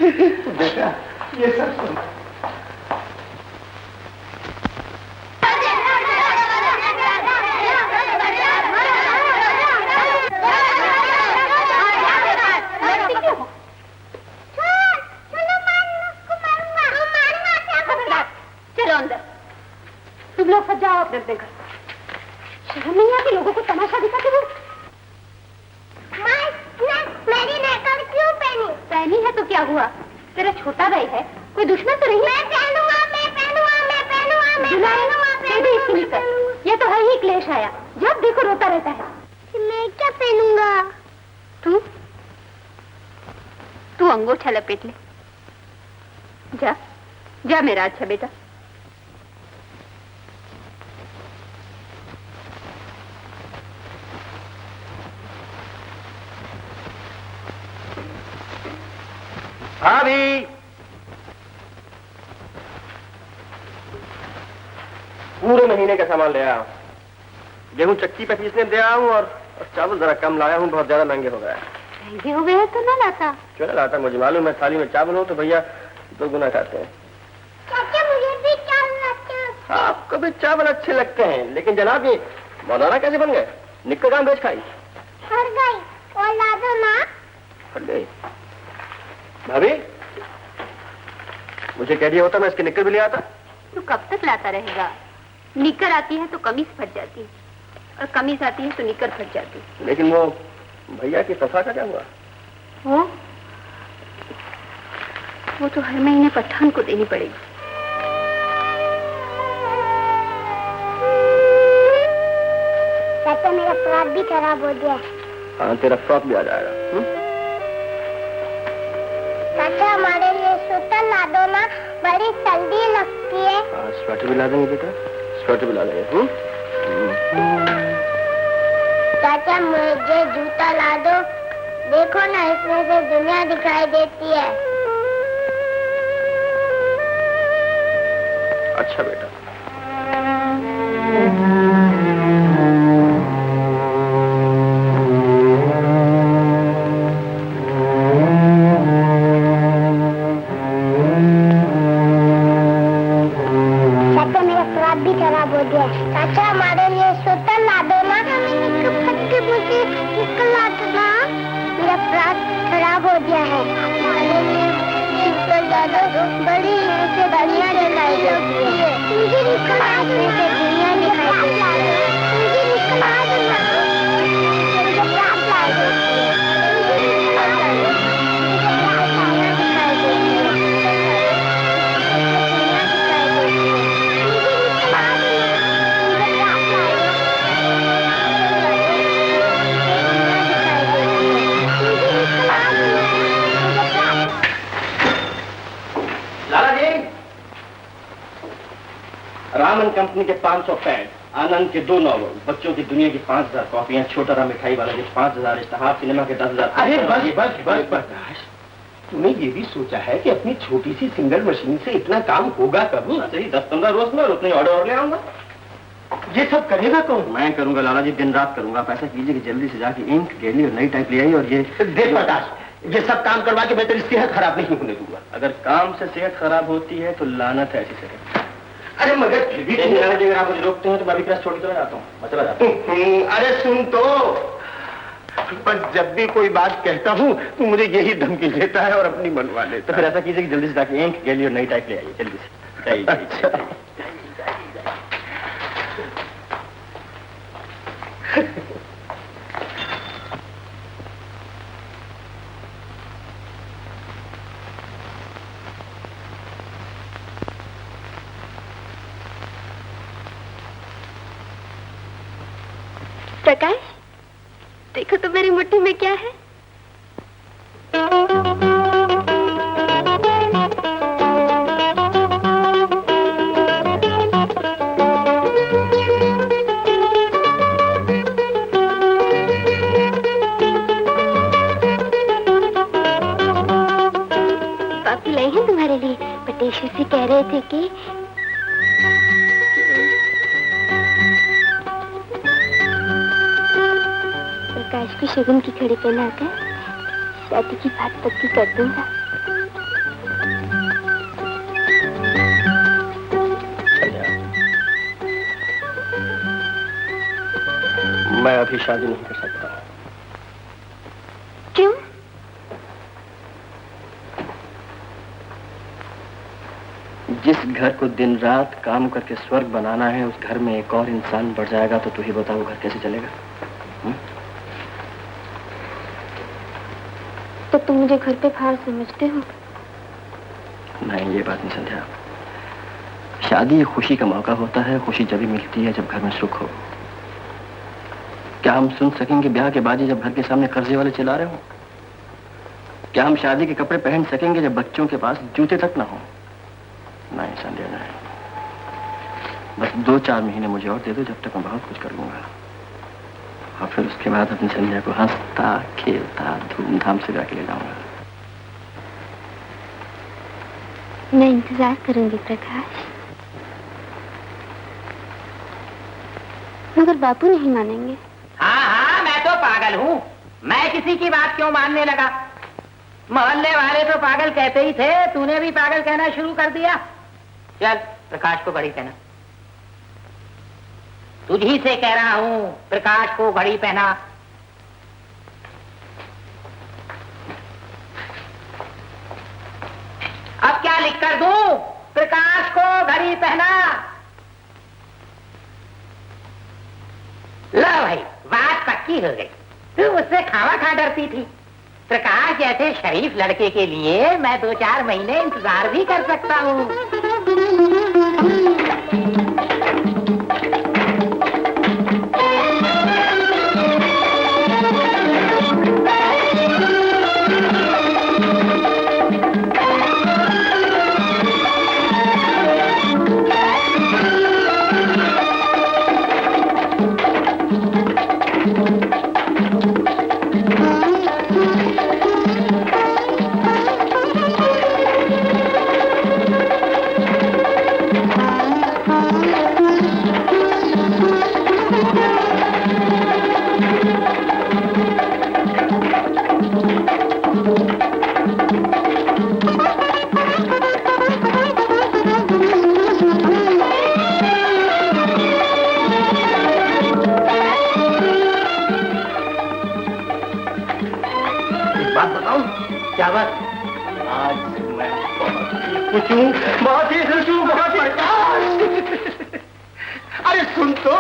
बेटा, ये सब सुन। तुम लोग सब जाओ अपने घर। शर्म नहीं आती लोगों को तमाशा दिखाते हो? मेरी नेकल क्यों पहनी? पहनी है तो क्या हुआ? तेरा छोटा भाई है, कोई दुश्मन तो नहीं? मैं पहनूंगा, मैं पहनूंगा, मैं पहनूंगा, मैं पहनूंगा। ये तो है ही क्लेश आया, जब देखो रोता रहता है। मैं क्या पहनूंगा? तू अंगूठा लपेट ले। जा जा मेरा अच्छा बेटा। भाभी, पूरे महीने का सामान ले आया हूं। गेहूं चक्की पे पीसने दे आया हूं और चावल जरा कम लाया हूं, बहुत ज्यादा महंगे हो गए। महंगे हो गए तो ना लाता? क्यों ना लाता? मुझे मालूम है थाली में चावल हो तो भैया 2 गुना खाते हैं। चाचा, मुझे भी चावल अच्छे लगते हैं। आपको भी चावल अच्छे लगते हैं, लेकिन जनाब ये मौलाना कैसे बन गए? निक्कर काम बेच खाई? फट गई, और ला दो ना। फट गई? भाभी, मुझे कह दिया होता मैं इसके निक्कर भी ले आता। तू कब तक लाता रहेगा? निक्कर आती है तो कमीज फट जाती है, और कमीज आती है तो निक्कर फट जाती है। लेकिन वो भैया की तफा का क्या हुआ? वो तो हर महीने पठान को देनी पड़ेगी। चाचा, मेरा फ्रॉक भी खराब हो गया। हाँ, तेरा फ्रॉक भी आ जाएगा। चाचा, हमारे लिए स्वेटर ला दो ना, बड़ी सर्दी लगती है। हाँ, स्वेटर भी ला देंगे बेटा, स्वेटर भी ला देंगे। चाचा, मुझे जूता ला दो, देखो ना इसमें से दुनिया दिखाई देती है। अच्छा बेटा। चाचा, हमारे लिए स्वेटर ला दो ना। मुझे निकल ला दो ना, मेरा फ्रॉक खराब हो गया है। हमारे लिए स्वेटर दिखा दो, बड़ी से दुनिया दिखाई देती है, मुझे दिखा से दुनिया दिखाई देती है, मुझे दिखा दो ना, मुझे प्यास लगी है, मुझे दिखा दो, मुझे प्यास दिखाई देती है, दुनिया दिखाई देती है, मुझे दिखा दो ना, मुझे प्यास लाला जी, रामन कंपनी के 500 पैड, आनंद के 2 नॉवल, बच्चों की दुनिया की 5000 कॉपियां, छोटा राम मिठाई वाला के 5000, इश्तहार सिनेमा के 10,000। अरे बस प्रकाश, तूने ये भी सोचा है कि अपनी छोटी सी सिंगल मशीन से इतना काम होगा कभी? सही 10-15 रोज में उतने ऑर्डर ले आऊंगा। ये सब करेगा कौन? मैं करूंगा लाला जी, दिन रात करूंगा। आप ऐसा कीजिए कि जल्दी से जाके इंक, गेली और नई टाइप ले आई। और ये देख प्रकाश, ये सब काम करवा के मैं तेरी सेहत खराब नहीं होने दूंगा। अगर काम से सेहत खराब होती है तो लानत है ऐसी सेहत। अरे मगर फिर भी अगर आप मुझे रोकते हैं तो मैं भी क्लास छोड़ के चला जाता हूँ, मैं चला जाता हूँ। अरे सुन तो, पर जब भी कोई बात कहता हूँ तू मुझे यही धमकी देता है और अपनी मनवा लेता तो फिर ऐसा कीजिए कि जल्दी से जाके इंक, गेली और नई टाइप ले आइए, जल्दी से जाइए। प्रकाश, देखो तो मेरी मुट्ठी में क्या है। पापी लाई हैं तुम्हारे लिए। पटेश्वर से कह रहे थे कि प्रकाश को शगुन की घड़ी पहनाकर शादी की बात पक्की कर दूंगा। मैं अभी शादी नहीं कर सकता। क्यों? जिस घर को दिन रात काम करके स्वर्ग बनाना है, उस घर में एक और इंसान बढ़ जाएगा तो तू ही बता वो घर कैसे चलेगा? तो तुम मुझे घर पे फाड़ समझते हो? नहीं, ये बात नहीं संध्या। शादी खुशी का मौका होता है। खुशी जब भी मिलती है जब घर में सुख हो। क्या हम सुन सकेंगे ब्याह के बाजी जब घर के सामने कर्जे वाले चिल्ला रहे हो? क्या हम शादी के कपड़े पहन सकेंगे जब बच्चों के पास जूते तक ना हो? नहीं संध्या, नहीं। बस 2-4 महीने मुझे और दे दो, जब तक मैं बहुत कुछ कर लूंगा। और फिर उसके बाद अपनी संध्या को हंसता खेलता धूमधाम से जाके ले जाऊंगा। मैं इंतजार करूंगी प्रकाश, मगर बापू नहीं मानेंगे। हाँ, मैं तो पागल हूँ। मैं किसी की बात क्यों मानने लगा? मोहल्ले वाले तो पागल कहते ही थे, तूने भी पागल कहना शुरू कर दिया। चल प्रकाश को घड़ी पहना। तुझी से कह रहा हूँ, प्रकाश को घड़ी पहना। अब क्या लिख कर दूं? प्रकाश को घड़ी पहना। लो भाई, बात पक्की हो गई। तू मुझसे खावा खा डरती थी। प्रकाश जैसे शरीफ लड़के के लिए मैं 2-4 महीने इंतजार भी कर सकता हूँ। आज मैं कुछ हूँ, बहुत ही खुश हूँ, बहुत ही। अरे सुन तो,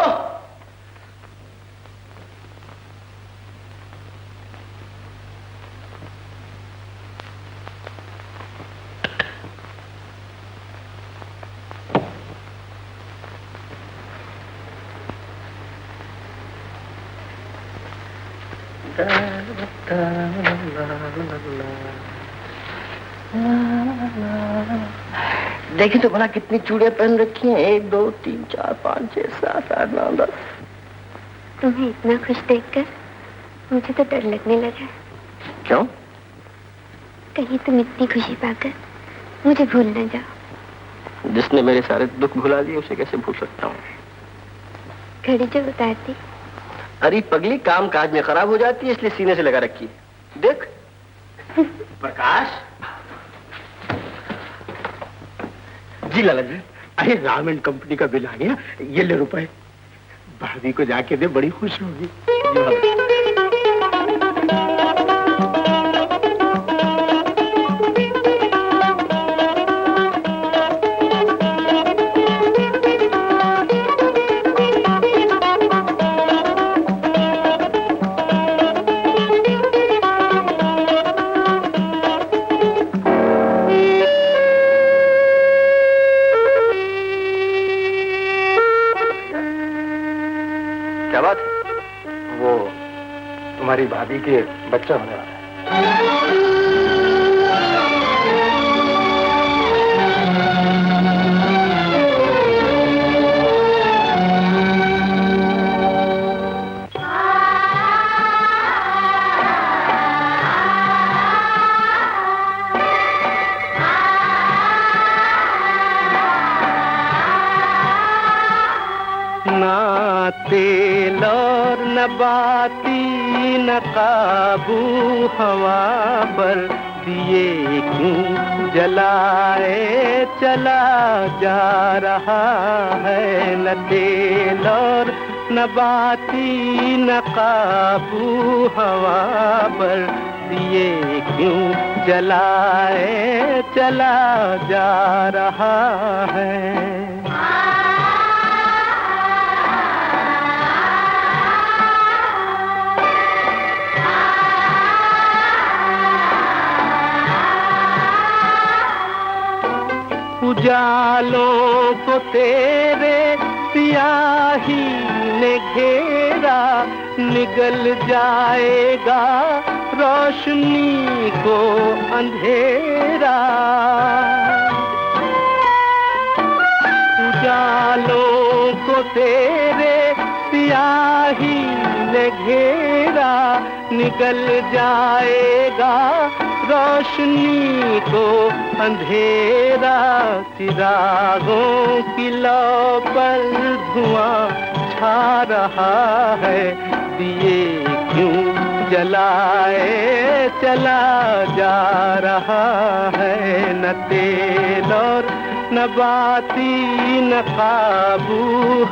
देखी तो भला कितनी चूड़ियां पहन रखी हैं, 1 2 3 4 5 6 7 8 9 10। तुम्हें इतना खुश देखकर मुझे तो डर लगने लगा। क्यों? कहीं तुम इतनी खुशी पाकर मुझे भूल न जाओ। जिसने मेरे सारे दुख भुला दिए उसे कैसे भूल सकता हूँ? घड़ी जो उतारती। अरे पगली, काम काज में खराब हो जाती है इसलिए सीने से लगा रखी है। देख। प्रकाश जी, लाला जी, अरे राम एंड कंपनी का बिल आ गया, ये ले रुपए, भाभी को जाके दे, बड़ी खुश होगी। क्या बात है? वो तुम्हारी भाभी के बच्चा होने वाला है। ना तेल और न बाती न काबू हवा पर, दिए क्यों जलाए चला जा रहा है। न तेल और न बाती न काबू हवा पर, दिए क्यों जलाए चला जा रहा है। उजालों को तेरे सियाही ने घेरा, निगल जाएगा रोशनी को अंधेरा। उजालों को तेरे सियाही ने घेरा, निगल जाएगा रोशनी को अंधेरा। चिरागों की लौ पर धुआं छा रहा है, दिए क्यों जलाए चला जा रहा है। न तेल और न बाती न काबू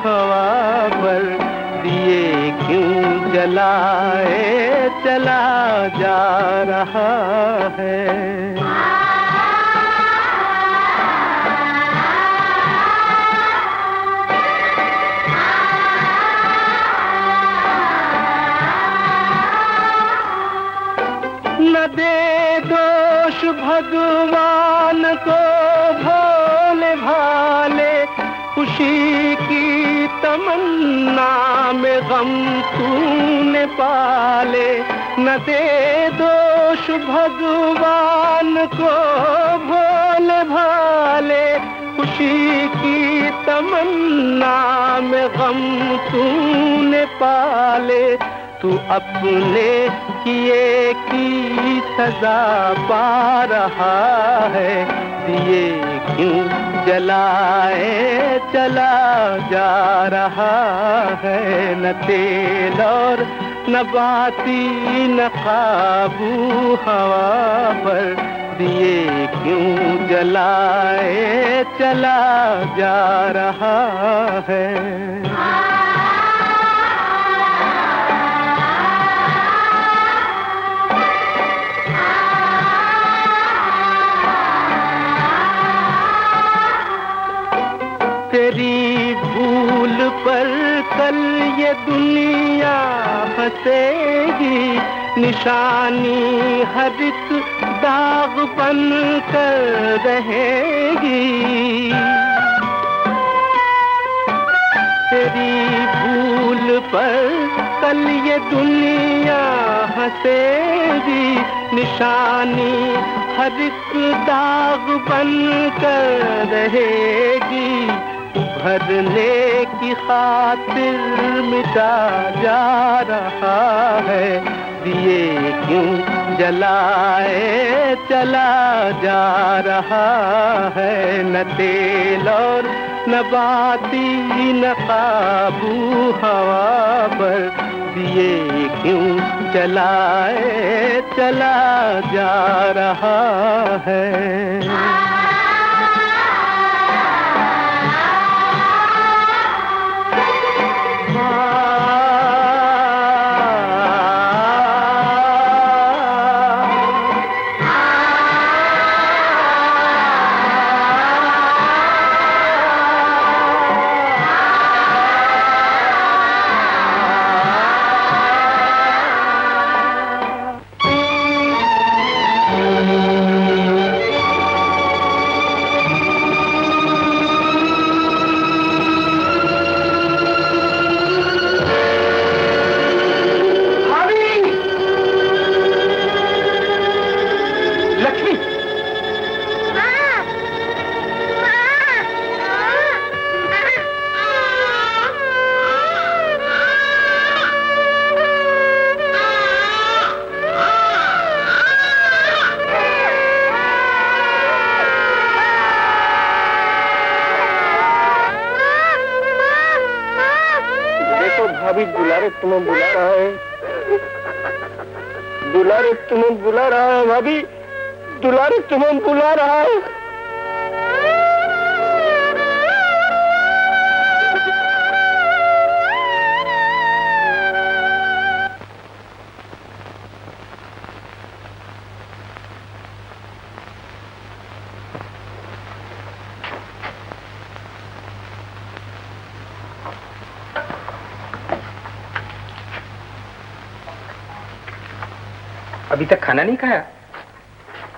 हवा पर, दिए क्यों जलाए चला जा रहा है। न दे दोष भगवान को भोले भाले, खुशी की तमन्ना में गम तूने पाले। न दे दोष भगवान को भोले भाले, खुशी की तमन्ना में गम तूने पाले। तू अपने किए की सजा पा रहा है, दिए क्यों जलाए चला जा रहा है। न तेल और न बाती न काबू हवा पर, दिए क्यों जलाए चला जा रहा है। निशानी हर एक दाग बन कर रहेगी। तेरी भूल पर कल ये दुनिया हंसेगी। निशानी हर एक दाग बन कर रहेगी। भरने की खातिर मिटा जा रहा है। दिए क्यों जलाए चला जा रहा है। न तेल और न बाती न काबू हवा पर। दिए क्यों जलाए चला जा रहा है। भाभी दुलारे तुम्हें बुला रहा है। दुलारे तुम्हें बुला रहा है। भाभी दुलारे तुम्हें बुला रहा है। अभी तक खाना नहीं खाया?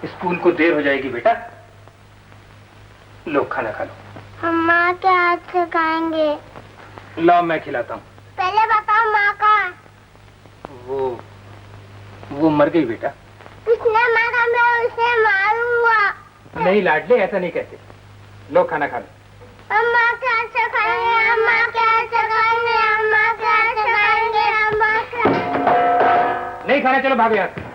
स्कूल को देर हो जाएगी बेटा। लो खाना खा लो। हम माँ के हाथ से खाएंगे। लाओ मैं खिलाता हूँ। पहले बताओ माँ का। वो मर गई बेटा। किसने मारा? मैं उसे मारूंगा। नहीं लाडले, ऐसा नहीं कहते। लो खाना खा लो। हम माँ के हाथ से खाएंगे। हम माँ के हाथ से खाएंगे। हम माँ के हाथ से खाएंगे। हम माँ के नहीं खाना, चलो भागो यहाँ से।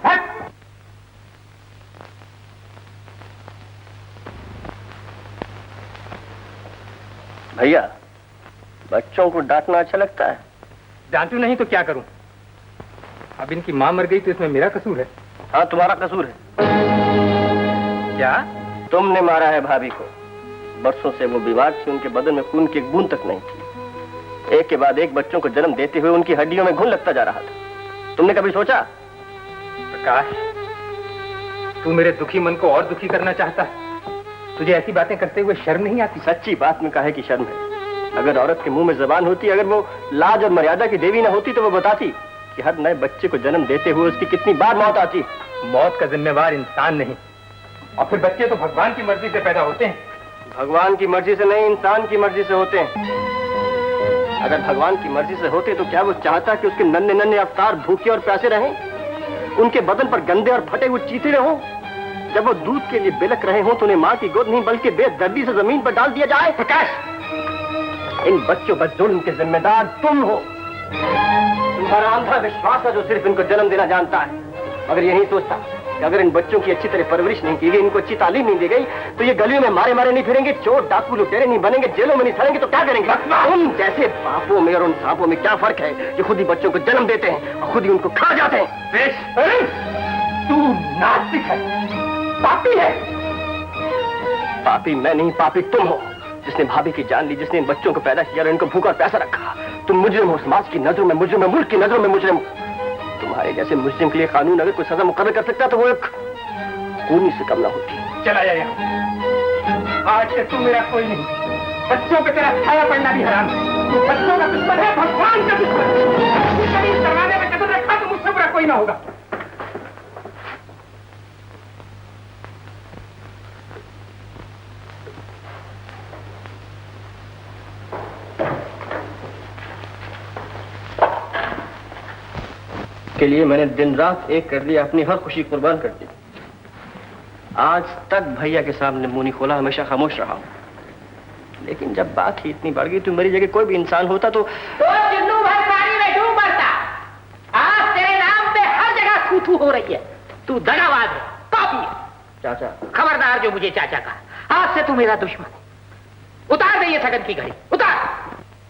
भैया बच्चों को डांटना अच्छा लगता है? डांटू नहीं तो क्या करूं? अब इनकी माँ मर गई तो इसमें मेरा कसूर है? हाँ तुम्हारा कसूर है। क्या? तुमने मारा है भाभी को। बरसों से वो बीमार थी, उनके बदन में खून की एक बूंद तक नहीं थी। एक के बाद एक बच्चों को जन्म देते हुए उनकी हड्डियों में घुन लगता जा रहा था। तुमने कभी सोचा? प्रकाश, तू मेरे दुखी मन को और दुखी करना चाहता है। तुझे ऐसी बातें करते हुए शर्म नहीं आती? सच्ची बात में काहे की शर्म है? अगर औरत के मुंह में जबान होती, अगर वो लाज और मर्यादा की देवी न होती तो वो बताती कि हर नए बच्चे को जन्म देते हुए उसकी कितनी बार मौत आती। मौत का जिम्मेवार इंसान नहीं, और फिर बच्चे तो भगवान की मर्जी से पैदा होते हैं। भगवान की मर्जी से नहीं, इंसान की मर्जी से होते हैं। अगर भगवान की मर्जी से होते तो क्या वो चाहता कि उसके नन्हे नन्हे अवतार भूखे और प्यासे रहें? उनके बदन पर गंदे और फटे हुए चीथड़े हों? जब वो दूध के लिए बिलक रहे हों तो उन्हें माँ की गोद नहीं बल्कि बेदर्दी से जमीन पर डाल दिया जाए? प्रकाश, इन बच्चों पर जुल्म के जिम्मेदार तुम हो। तुम्हारा अंधा विश्वास है जो सिर्फ इनको जन्म देना जानता है। अगर ये नहीं सोचता कि अगर इन बच्चों की अच्छी तरह परवरिश नहीं की गई, इनको अच्छी तालीम नहीं दी गई, तो ये गलियों में मारे मारे नहीं फिरेंगे, चोर डाकू लुटेरे नहीं बनेंगे, जेलों में नहीं सड़ेंगे, तो क्या करेंगे? उन जैसे बापों में और उन सांपों में क्या फर्क है जो खुद ही बच्चों को जन्म देते हैं और खुद ही उनको खा जाते हैं? तू नास्तिक है, पापी है। पापी मैं नहीं, पापी तुम हो, जिसने भाभी की जान ली, जिसने इन बच्चों को पैदा किया और इनको भूखा और प्यासा रखा। तुम मुजरिम हो, समाज की नजरों में मुजरिम है, मुल्क की नजरों में मुजरिम। तुम्हारे जैसे मुजरिम के लिए कानून अगर कोई सजा मुकर्रर कर सकता तो वो एक खूनी से कम ना होती। चला जा यहाँ। आज से तू मेरा कोई नहीं, बच्चों पे तेरा छाया पड़ना भी हराम है। तू बच्चों का दुश्मन है, भगवान का दुश्मन। दरवाजे में कदम रखा तो मुझसे बुरा कोई ना होगा। उसके लिए मैंने दिन रात एक कर दिया, अपनी हर खुशी कुर्बान कर दी। आज तक भैया के सामने मुंह नहीं खोला, हमेशा खामोश रहा हूं। लेकिन जब बात ही इतनी बढ़ गई तो मेरी जगह कोई भी इंसान होता तो चिल्लू भर पानी में डूब मरता। आज तेरे नाम पे हर जगह थू-थू हो रही है। तू दगाबाज है, पापी है। चाचा, खबरदार जो मुझे चाचा का, आज से तू मेरा दुश्मन है। उतार दे ये सगन की घड़ी, उतार।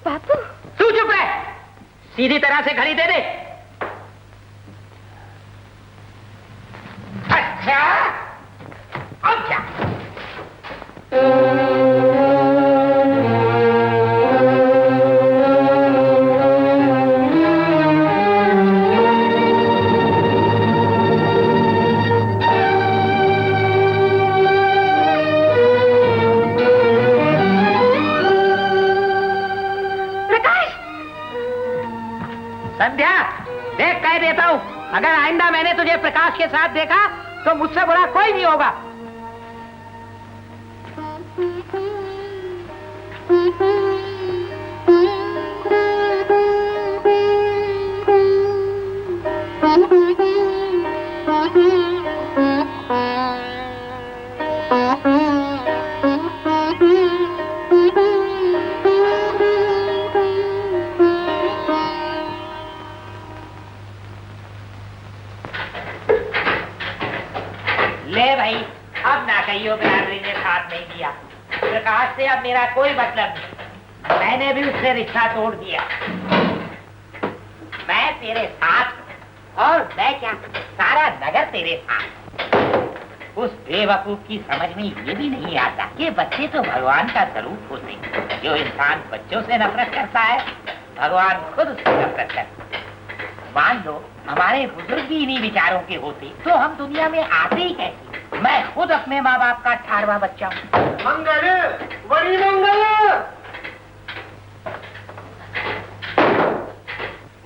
बापू, तू चुप रह, सीधी तरह से घड़ी दे दे। अच्छा, अब क्या? संध्या, देख कह देता हूं, अगर आइंदा मैंने तुझे प्रकाश के साथ देखा तो मुझसे बुरा कोई नहीं होगा। ले भाई, अब ना कहियो बिरादरी ने साथ नहीं दिया। प्रकाश से अब मेरा कोई मतलब नहीं, मैंने भी उससे रिश्ता तोड़ दिया। मैं तेरे साथ हूं, और मैं क्या, सारा नगर तेरे साथ। उस बेवकूफ की समझ में ये भी नहीं आता कि बच्चे तो भगवान का स्वरूप होते हैं। जो इंसान बच्चों से नफरत करता है, भगवान खुद उससे नफरत करता है। मान लो हमारे बुजुर्ग भी इन्हीं विचारों के होते तो हम दुनिया में आते ही कैसे। मैं खुद अपने माँ बाप का 18वां बच्चा हूँ। मंगल, बड़ी मंगल,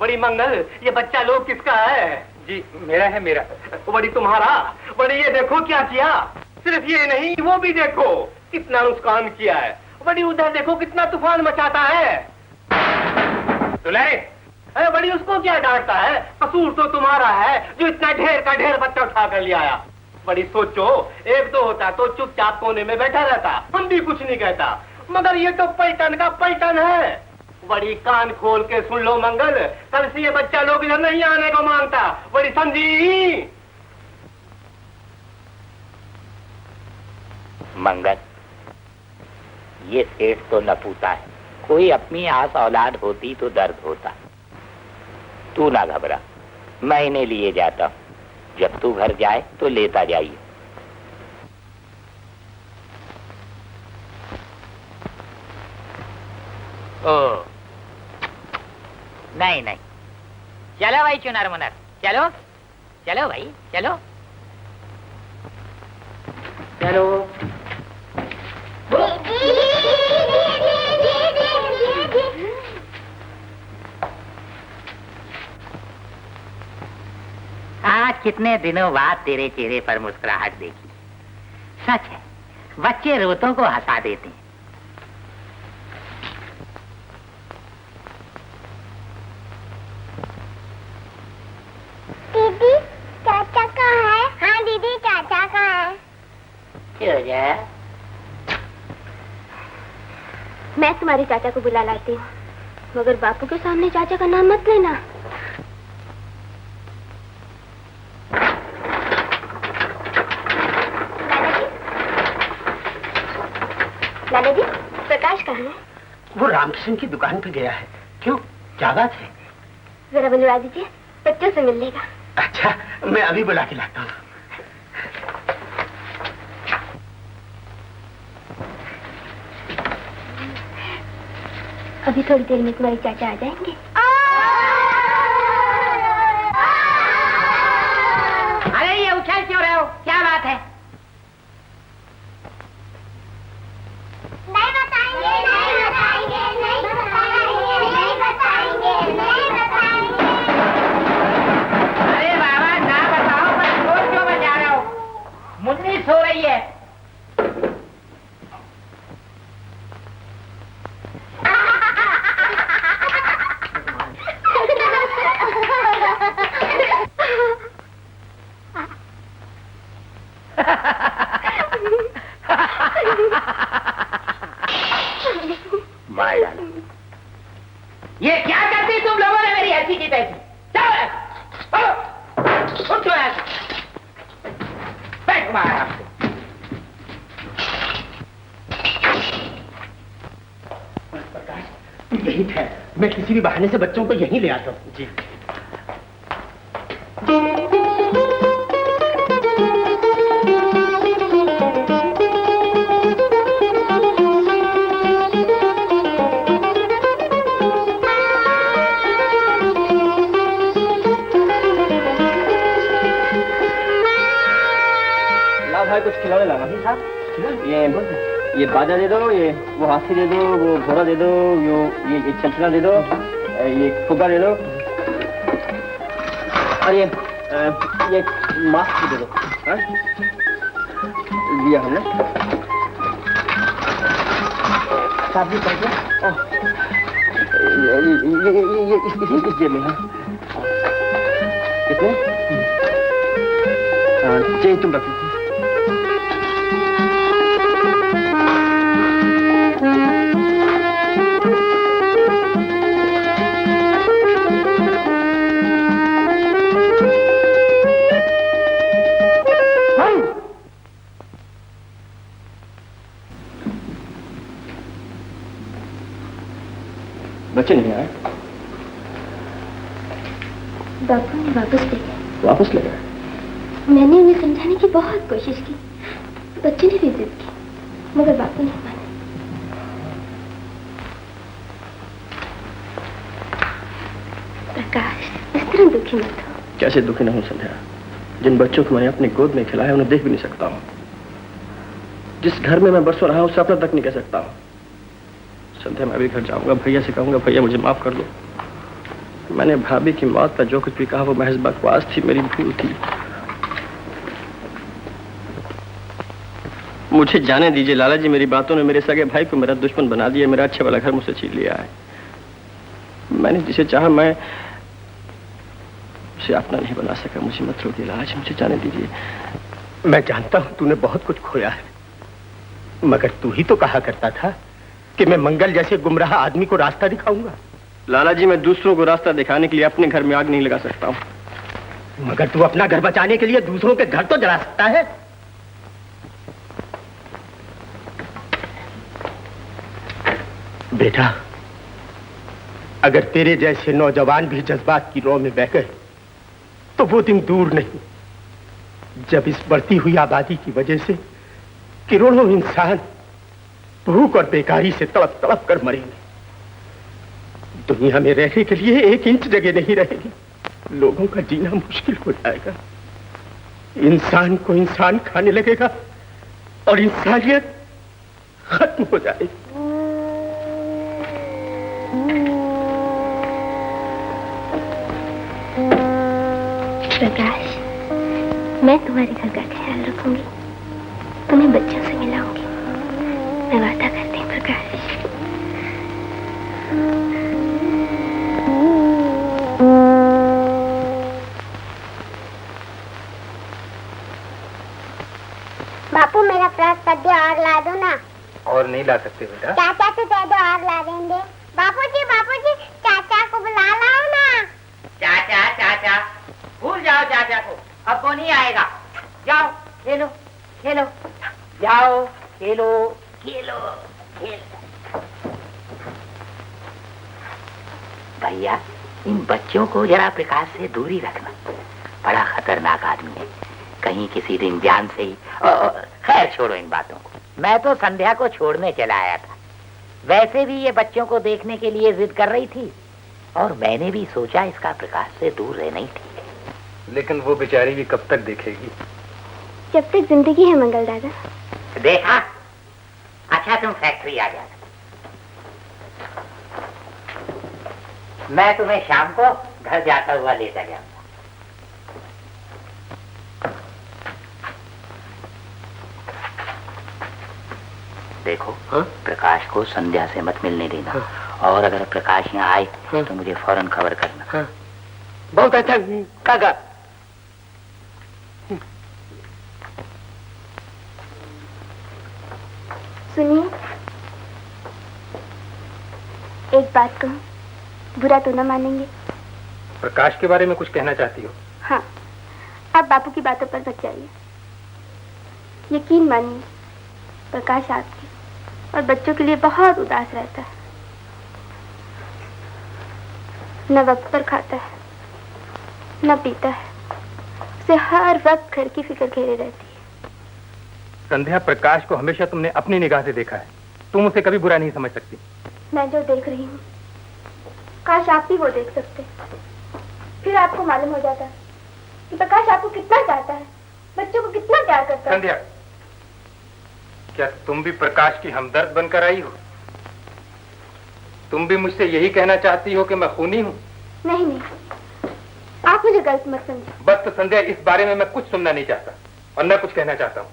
बड़ी मंगल, ये बच्चा लोग किसका है? जी मेरा है, मेरा। बड़ी तुम्हारा? बड़ी ये देखो क्या किया। सिर्फ ये नहीं, वो भी देखो कितना नुकसान किया है। बड़ी उधर देखो कितना तूफान मचाता है। दुलारे, अरे बड़ी उसको क्या डांटता है? कसूर तो तुम्हारा है जो इतना ढेर का ढेर बच्चा उठा कर ले आया। बड़ी सोचो, एक दो होता तो चुपचाप कोने में बैठा रहता, हम भी कुछ नहीं कहता। मगर ये तो पलटन का पलटन है। बड़ी कान खोल के सुन लो मंगल, कल से ये बच्चा लोग इधर नहीं आने को मांगता। बड़ी समझी? मंगल, ये सेठ तो नपूता है। कोई अपनी आस औलाद होती तो दर्द होता। तू ना घबरा, मैं इन्हें लिए जाता हूँ। जब तू घर जाए तो लेता जाइए। ओ नहीं नहीं, चलो भाई चुनर मुनर, चलो चलो भाई, चलो चलो। आज कितने दिनों बाद तेरे चेहरे पर मुस्कुराहट देखी। सच है, बच्चे रोतों को हंसा देते हैं। दीदी, चाचा कहाँ है? हाँ दीदी, चाचा कहाँ है? क्यों जा? मैं तुम्हारे चाचा को बुला लाती हूँ, मगर बापू के सामने चाचा का नाम मत लेना। दादाजी, प्रकाश कहाँ है? वो रामकिशन की दुकान पे गया है। क्यों, क्या बात है? जरा बुलवा दीजिए, बच्चों से मिल लेगा। अच्छा, मैं अभी बुला के लाता हूँ। अभी थोड़ी देर में तुम्हारे चाचा आ जाएंगे। अरे ये उछल क्यों रहे हो, क्या बात है? नहीं बताएंगे, नहीं बताएंगे, नहीं बताएंगे, नहीं बताएंगे, नहीं बताएंगे। अरे बाबा ना बताओ, पर शोर क्यों बजा रहे हो? मुन्नी सो रही है। बाहर आपको। यही ठहर, मैं किसी भी बहाने से बच्चों को यहीं ले आता हूँ। जी। ला भाई कुछ खिलौने लाना। जी साहब, ये बाजा दे दो, ये वो हाथी दे दो, वो घोड़ा दे दो, ये चंचला दे दो, ये फुग्गा दे दो, और ये मास्क भी दे दो। हाँ? लिया हमने। साहब जी पैसे? ये इस जेब में है। कितने? चाहिए तुम रखो। बच्चे नहीं आए? बापू ने वापस ले गए। वापस ले गए? मैंने उन्हें समझाने की बहुत कोशिश की, बच्चे ने भी जिद की, मगर बापू नहीं माने। प्रकाश, इस तरह दुखी मत हो। कैसे दुखी न हूं संध्या? जिन बच्चों को मैंने अपनी गोद में खिलाया उन्हें देख भी नहीं सकता हूँ। जिस घर में मैं बरसों रहा हूँ उसे अपना तक नहीं कह सकता हूँ। संध्या, मैं भी घर जाऊंगा, भैया से कहूंगा भैया मुझे माफ कर दो। मैंने भाभी की मौत पर जो कुछ भी कहा वो महज बकवास थी, मेरी भूल थी। मुझे जाने दीजिए लाला जी, मेरी बातों ने मेरे सगे भाई को मेरा दुश्मन बना दिया, मेरा अच्छा वाला घर मुझसे छीन लिया है। मैंने जिसे चाहा मैं उसे अपना नहीं बना सका। मुझे मत रोकिए लाला जी, मुझे जाने दीजिए। मैं जानता हूं तूने बहुत कुछ खोया है, मगर तू ही तो कहा करता था कि मैं मंगल जैसे गुमराह आदमी को रास्ता दिखाऊंगा। लाला जी, मैं दूसरों को रास्ता दिखाने के लिए अपने घर में आग नहीं लगा सकता हूं। मगर तू अपना घर बचाने के लिए दूसरों के घर तो जला सकता है। बेटा, अगर तेरे जैसे नौजवान भी जज्बात की रौ में बह गए तो वो दिन दूर नहीं जब इस बढ़ती हुई आबादी की वजह से करोड़ों इंसान भूख और बेकारी से तड़प तड़प कर मरेंगे। दुनिया में रहने के लिए 1 इंच जगह नहीं रहेगी। लोगों का जीना मुश्किल हो जाएगा। इंसान को इंसान खाने लगेगा और इंसानियत खत्म हो जाएगी। प्रकाश, मैं तुम्हारे घर का ख्याल रखूंगी, तुम्हें बच्चों से मिलाऊंगी, मैं वादा करती हूँ प्रकाश। बापू, मेरा फ्रॉक कर दो और ला दो ना। और नहीं ला सकते बेटा। चाचा से कह दो और ला देंगे। बापू जी चाचा को बुला लाओ ना। चाचा चाचा, भूल जाओ चाचा को, अब वो नहीं आएगा। जाओ खेलो खेलो, जाओ खेलो खेलो खेलो। भैया, इन बच्चों को जरा प्रकाश से दूरी रखना, बड़ा खतरनाक आदमी है, कहीं किसी दिन जान से ही। खैर छोड़ो इन बातों को। मैं तो संध्या को छोड़ने चला आया था। वैसे भी ये बच्चों को देखने के लिए जिद कर रही थी और मैंने भी सोचा इसका प्रकाश से दूर रहना ही ठीक है। लेकिन वो बेचारी भी कब तक देखेगी? जब तक जिंदगी है मंगल दादा। देखा, अच्छा तुम फैक्ट्री आ जाना, मैं तुम्हें शाम को घर जाता हुआ लेता जाऊंगा। देखो, प्रकाश को संध्या से मत मिलने देना। और अगर प्रकाश यहाँ आए तो मुझे फौरन खबर करना। बहुत अच्छा काका। सुनिए, एक बात कहूँ, बुरा तो न मानेंगे? प्रकाश के बारे में कुछ कहना चाहती हो? हाँ, आप बापू की बातों पर बच जाइए। यकीन मानिए, प्रकाश आपके और बच्चों के लिए बहुत उदास रहता है। न वक्त पर खाता है, न पीता है। उसे हर वक्त घर की फिक्र घेरे रहती है। संध्या, प्रकाश को हमेशा तुमने अपनी निगाह से देखा है। तुम उसे कभी बुरा नहीं समझ सकती। मैं जो देख रही हूँ, काश आप भी वो देख सकते। फिर आपको मालूम हो जाता कि प्रकाश आपको कितना चाहता है, बच्चों को कितना प्यार करता है। संध्या, क्या तुम भी प्रकाश की हमदर्द बनकर आई हो? तुम भी मुझसे यही कहना चाहती हो कि मैं खूनी हूँ? नहीं नहीं, आप मुझे गलत मत समझिए। बस तो संध्या, इस बारे में मैं कुछ सुनना नहीं चाहता और न कुछ कहना चाहता हूँ।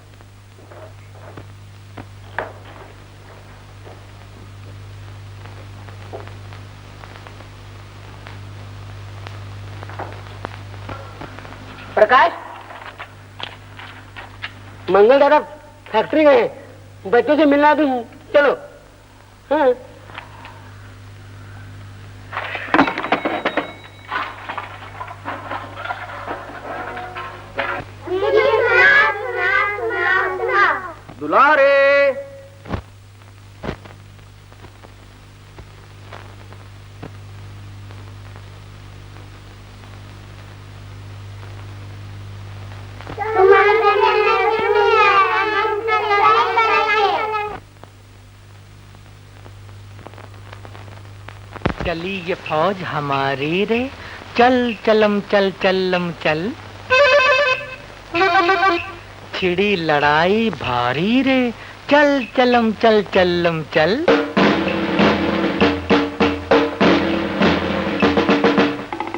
प्रकाश, मंगल दादा फैक्ट्री गए, बच्चों से मिलना तुम चलो। हाँ। दुलारे, चली ये फौज हमारी रे, चल चलम चल चलम चल। छिड़ी लड़ाई भारी रे, चल चलम चल चलम चल।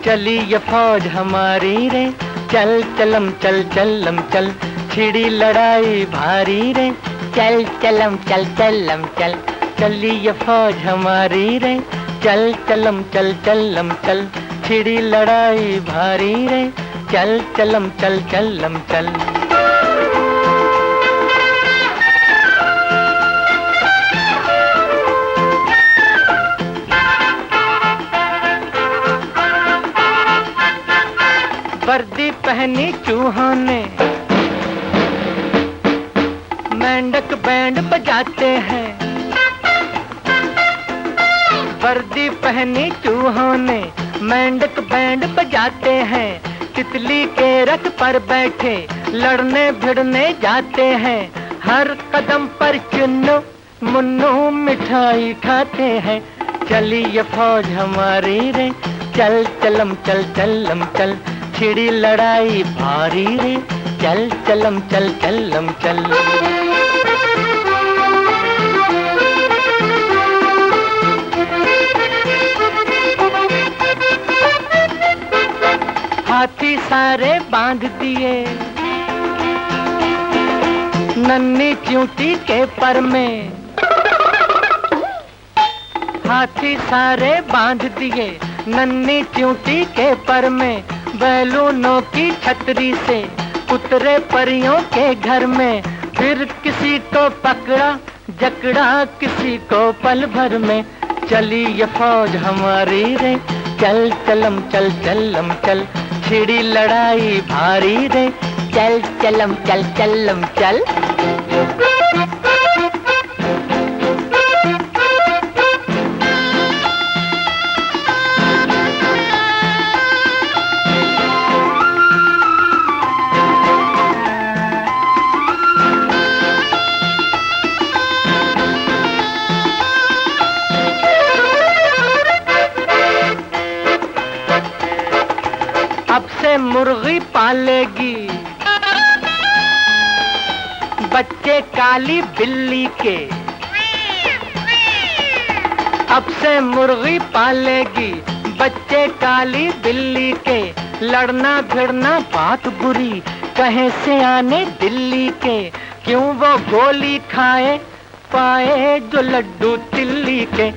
चली ये फौज हमारी रे, चल चलम चल चलम चल। छिड़ी लड़ाई भारी रे, चल चलम चल चलम चल। चली ये फौज हमारी रे, चल चलम चल चलम चल। छिड़ी लड़ाई भारी रे, चल चलम चल चलम चल। वर्दी पहनी चूहों ने, मेंढक बैंड बजाते हैं। वर्दी पहनी चूहों ने, मेंढक बैंड बजाते हैं। तितली के रथ पर बैठे लड़ने भिड़ने जाते हैं। हर कदम पर चुन्नू मुन्नू मिठाई खाते हैं। चली ये फौज हमारी रे, चल चलम चल चलम चल। छिड़ी लड़ाई भारी रे, चल चलम चल चलम चल। हाथी सारे बांध दिए नन्ही च्यूंटी के पर में। हाथी सारे बांध दिए नन्ही च्यूंटी के पर में। बैलूनों की छतरी से उतरे परियों के घर में। फिर किसी को पकड़ा जकड़ा किसी को पल भर में। चली ये फौज हमारी रे, चल चलम चल चलम चल। छिड़ी लड़ाई भारी रे, चल चलम चल चलम चल। अब से मुर्गी पालेगी बच्चे काली बिल्ली के। अब से मुर्गी पालेगी बच्चे काली बिल्ली के। लड़ना भिड़ना बात बुरी कहे से आने दिल्ली के। क्यों वो गोली खाए पाए जो लड्डू तिल्ली के।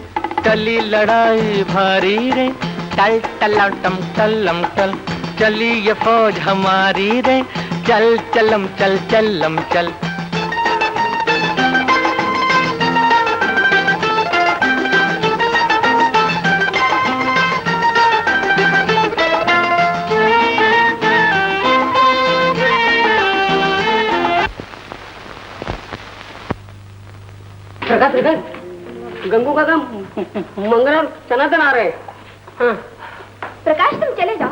चली लड़ाई भारी रे, टल टलम टलम टल। चली ये फौज हमारी रे, चल चलम चल चलम चल। प्रकाश गंगू का काम मंगल और सनातन आ रहे हैं। हाँ। प्रकाश तुम चले जाओ,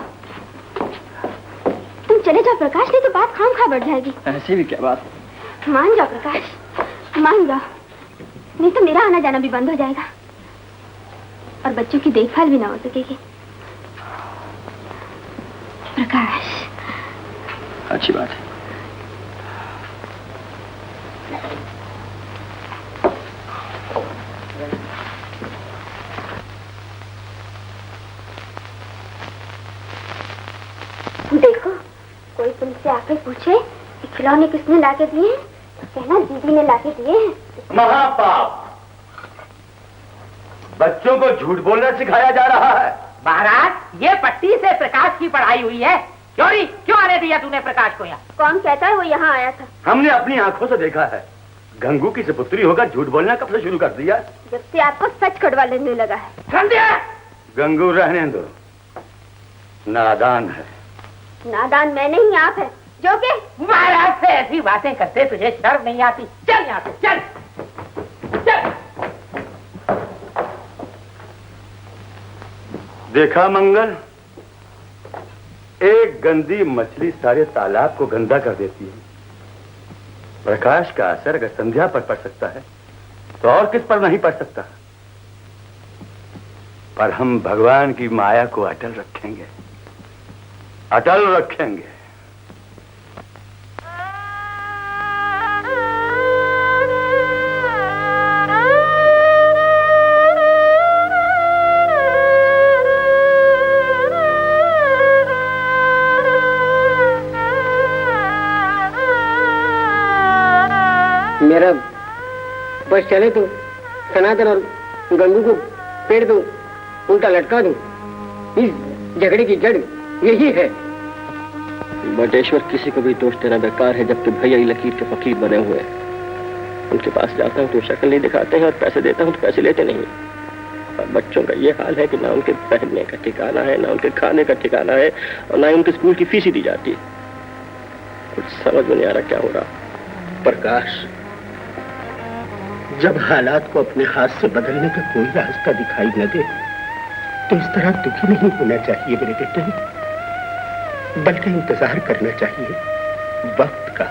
प्रकाश, नहीं तो बात खाम खा बढ़ जाएगी। ऐसी भी क्या बात? मान जाओ प्रकाश, मान जाओ, नहीं तो मेरा आना जाना भी बंद हो जाएगा और बच्चों की देखभाल भी ना हो सकेगी। प्रकाश। अच्छी बात है। देखो, कोई तुमसे आके पूछे कि खिलौने किसने लाके दिए हैं, तो कहना दीदी ने लाके दिए हैं। महापाप! बच्चों को झूठ बोलना सिखाया जा रहा है। महाराज, ये पट्टी से प्रकाश की पढ़ाई हुई है। क्यों आने दिया तूने प्रकाश को यहाँ? कौन कहता है वो यहाँ आया था? हमने अपनी आंखों से देखा है। गंगू की सपुत्री होकर झूठ बोलना कब से शुरू कर दिया? जब से आपको सच कड़वा लगने लगा है। संध्या! गंगू रहने दो, नादान है। नादान मैं नहीं, आप है जो के। महाराज से ऐसी बातें करते तुझे शर्म नहीं आती? चल यहाँ से, चल चल। देखा मंगल, एक गंदी मछली सारे तालाब को गंदा कर देती है। प्रकाश का असर अगर संध्या पर पड़ सकता है तो और किस पर नहीं पड़ सकता? पर हम भगवान की माया को अटल रखेंगे, अटल रखेंगे। मेरा बस चले तो सनातन और गंगू को पेड़ दूं, उल्टा लटका दूं। इस झगड़े की जड़ यही है। बटेश्वर, किसी को भी दोष देना बेकार है, जबकि भैया लकीर के फकीर बने हुए हैं। उनके पास जाता हूँ तो शक्ल नहीं दिखाते हैं और पैसे देता हूँ तो पैसे लेते नहीं। और बच्चों का ये हाल है कि ना उनके पहनने का ठिकाना है, ना उनके खाने का ठिकाना है, और ना ही उनके स्कूल की फीस ही दी जाती है। कुछ समझ में नहीं आ रहा क्या हो रहा। प्रकाश, जब हालात को अपने हाथ से बदलने का कोई रास्ता दिखाई न दे तो इस तरह दुखी नहीं होना चाहिए मेरे बेटे, बल्कि इंतजार करना चाहिए वक्त का।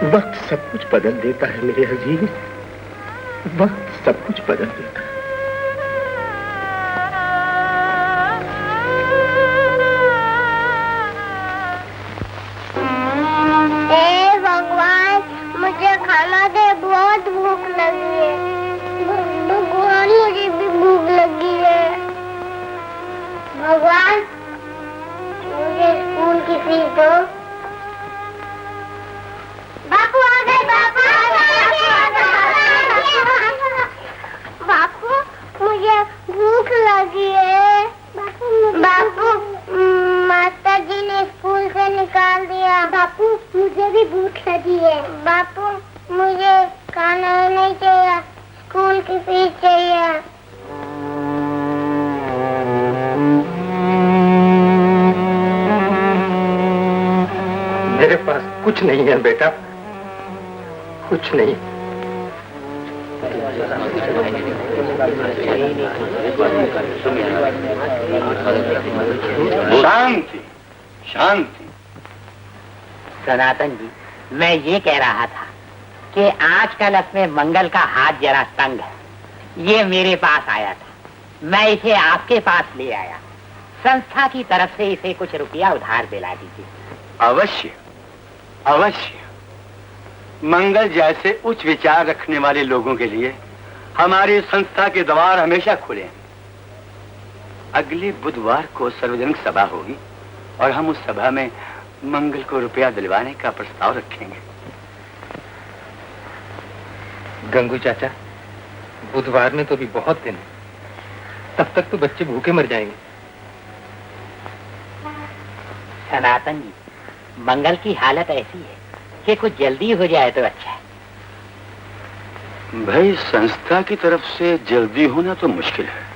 वक्त सब कुछ बदल देता है मेरे अजीज, वक्त सब कुछ बदल देता है। खाना दे, बहुत भूख लगी है। भगवान, मुझे भी भूख लगी है। भगवान, मुझे स्कूल की फीस दो। बापू आ गए, बापू बापू, मुझे भूख लगी है। बापू, मास्टर जी ने स्कूल से निकाल दिया। बापू, मुझे भी भूख लगी है। बापू, मुझे खाना नहीं चाहिए, स्कूल की फीस चाहिए। मेरे पास कुछ नहीं है बेटा, कुछ नहीं। शांति, शांति। सनातन जी, मैं ये कह रहा था कि आजकल अपने मंगल का हाथ जरा तंग है। ये मेरे पास आया था, मैं इसे आपके पास ले आया। संस्था की तरफ से इसे कुछ रुपया उधार दिला दीजिए। अवश्य, अवश्य। मंगल जैसे उच्च विचार रखने वाले लोगों के लिए हमारी संस्था के द्वार हमेशा खुले हैं। अगले बुधवार को सार्वजनिक सभा होगी और हम उस सभा में मंगल को रुपया दिलवाने का प्रस्ताव रखेंगे। गंगू चाचा, बुधवार में तो भी बहुत दिन है, तब तक तो बच्चे भूखे मर जाएंगे। सनातन जी, मंगल की हालत ऐसी है कि कुछ जल्दी हो जाए तो अच्छा है। भाई, संस्था की तरफ से जल्दी होना तो मुश्किल है।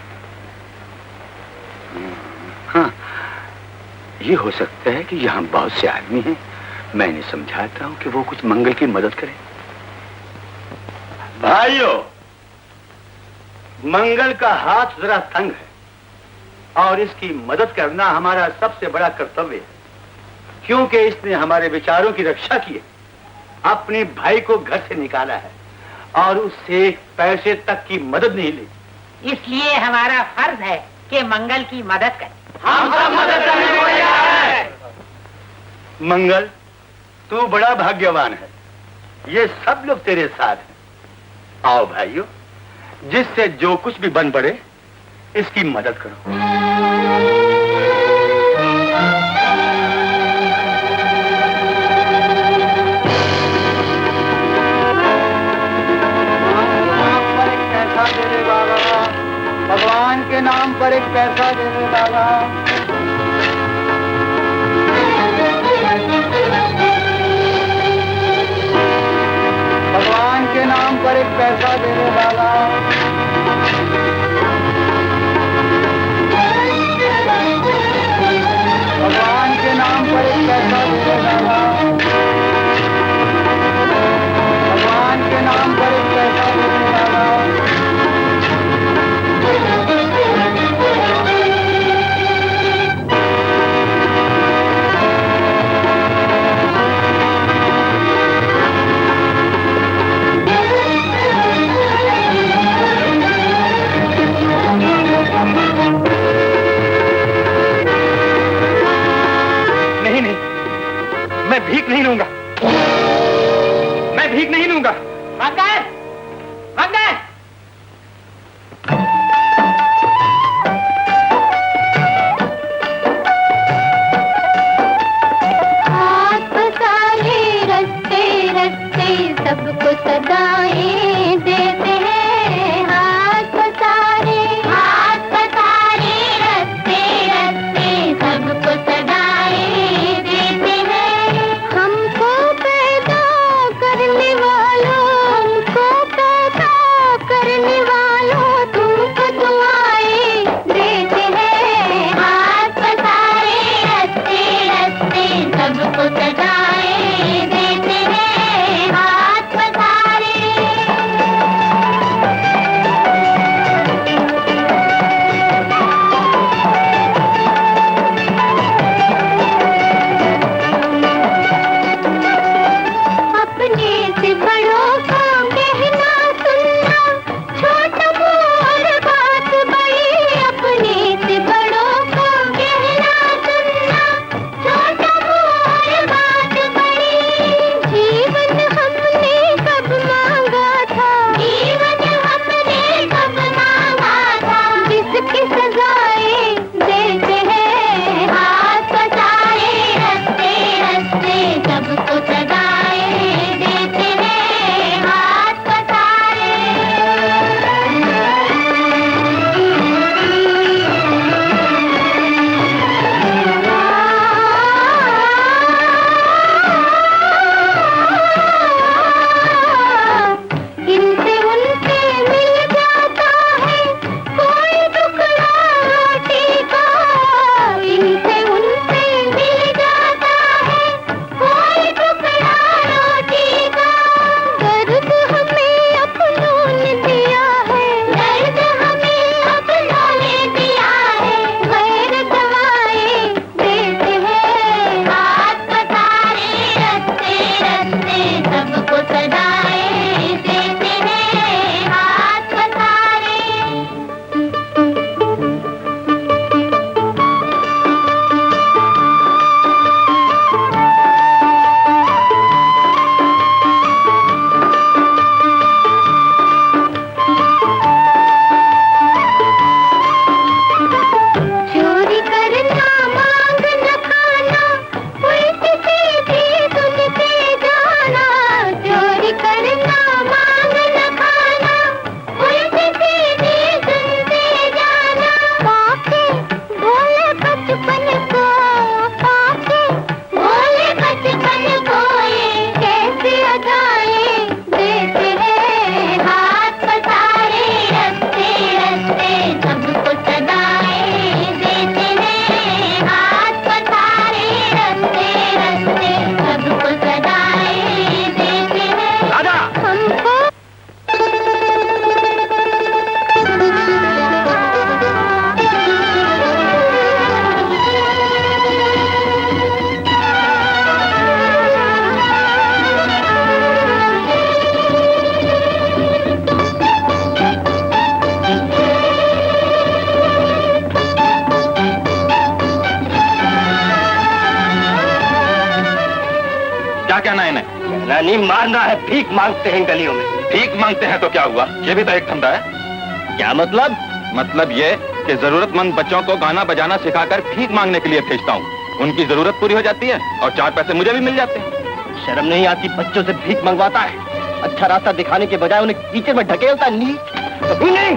हाँ, ये हो सकता है कि यहाँ बहुत से आदमी हैं। मैं इन्हें समझाता हूँ कि वो कुछ मंगल की मदद करें। भाइयों, मंगल का हाथ जरा तंग है और इसकी मदद करना हमारा सबसे बड़ा कर्तव्य है, क्योंकि इसने हमारे विचारों की रक्षा की है, अपने भाई को घर से निकाला है और उससे एक पैसे तक की मदद नहीं ली। इसलिए हमारा फर्ज है कि मंगल की मदद करें। हम सब मदद करने को तैयार हैं। मंगल, तू बड़ा भाग्यवान है, ये सब लोग तेरे साथ हैं। आओ भाइयों, जिससे जो कुछ भी बन पड़े इसकी मदद करो। भगवान के नाम पर एक पैसा दे दे बाबा। भगवान के नाम पर एक पैसा दे दे बाबा। भगवान के नाम पर एक पैसा दे दे बाबा। भगवान के नाम पर एक पैसा दे दे बाबा। मैं भीख नहीं लूंगा, मैं भीख नहीं लूंगा। मंगल, मंगल, हाथ पसारे रस्ते रस्ते सबको सदाएं देते हैं। हाथ पसारे रस्ते रस्ते सबको सदाएं देते हैं। हमको पैदा करने वालों, हमको पैदा क्या कहना है इन्हें? कहना नहीं, मारना है। भीख मांगते हैं गलियों में। भीख मांगते हैं तो क्या हुआ? ये भी तो एक धंधा है। क्या मतलब? मतलब ये कि जरूरतमंद बच्चों को गाना बजाना सिखाकर भीख मांगने के लिए भेजता हूँ। उनकी जरूरत पूरी हो जाती है और 4 पैसे मुझे भी मिल जाते हैं। शर्म नहीं आती? बच्चों से भीख मंगवाता है। अच्छा रास्ता दिखाने के बजाय उन्हें कीचड़ में ढकेलता। नीच कभी नहीं।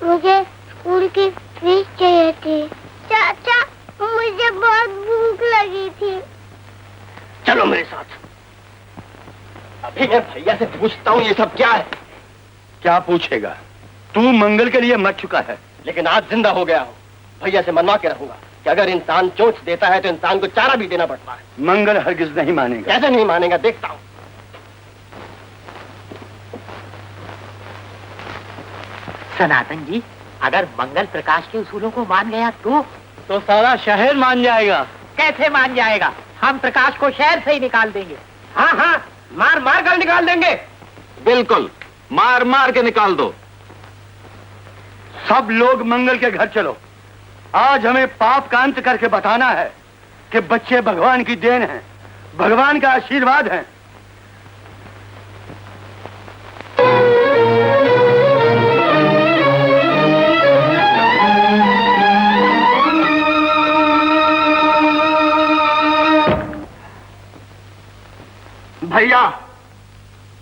मुझे स्कूल की फीस चाहिए थी। चाचा, मुझे बहुत भूख लगी थी। चलो मेरे साथ। अभी मैं भैया से पूछता हूँ ये सब क्या है। क्या पूछेगा? तू मंगल के लिए मर चुका है। लेकिन आज जिंदा हो गया हूँ। भैया से मनवा के रहूंगा कि अगर इंसान चोंच देता है तो इंसान को चारा भी देना पड़ता है। मंगल हरगिज नहीं मानेगा। कैसे नहीं मानेगा? देखता हूँ। सनातन जी, अगर मंगल प्रकाश के उसूलों को मान गया तो सारा शहर मान जाएगा। कैसे मान जाएगा? हम प्रकाश को शहर से ही निकाल देंगे। हाँ हाँ, मार मार कर निकाल देंगे। बिल्कुल, मार मार के निकाल दो। सब लोग मंगल के घर चलो। आज हमें पाप का अंत करके बताना है कि बच्चे भगवान की देन हैं, भगवान का आशीर्वाद है। भैया,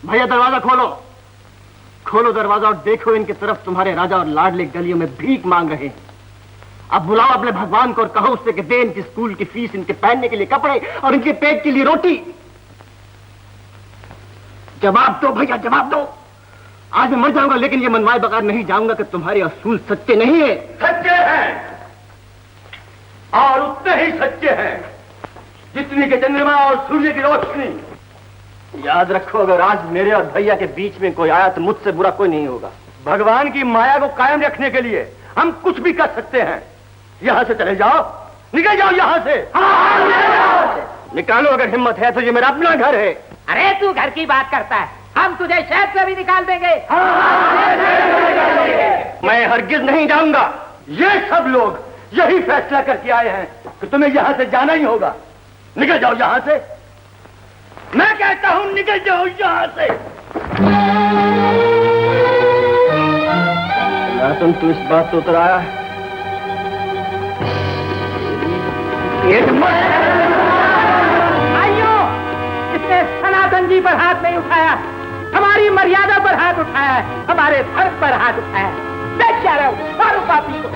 भैया दरवाजा खोलो। खोलो दरवाजा और देखो इनकी तरफ तुम्हारे राजा और लाडले गलियों में भीख मांग रहे हैं। अब बुलाओ अपने भगवान को और कहो उससे कि दे इनकी स्कूल की फीस, इनके पहनने के लिए कपड़े और इनके पेट के लिए रोटी। जवाब दो भैया, जवाब दो। आज मैं मर जाऊंगा लेकिन ये मनवाए बगैर नहीं जाऊंगा कि तुम्हारे असूल सच्चे नहीं है। सच्चे हैं और उतने ही सच्चे हैं जितनी के चंद्रमा और सूर्य की रोशनी। याद रखो, अगर आज मेरे और भैया के बीच में कोई आया तो मुझसे बुरा कोई नहीं होगा। भगवान की माया को कायम रखने के लिए हम कुछ भी कर सकते हैं। यहाँ से चले जाओ, निकल जाओ यहाँ से। निकालो अगर हिम्मत है तो, ये मेरा अपना घर है। अरे तू घर की बात करता है, हम तुझे शहर से भी निकाल देंगे। मैं हरगिज नहीं जाऊंगा। ये सब लोग यही फैसला करके आए हैं कि तुम्हें यहाँ से जाना ही होगा। निकल जाओ यहाँ से। मैं कहता हूँ निकल जाओ यहाँ से। तुम तो इस बात से उतर आया है। भाइयों, इसने सनातन जी पर हाथ नहीं उठाया, हमारी मर्यादा पर हाथ उठाया है, हमारे धर्म पर हाथ उठाया है। बेचारा मारो पापी को।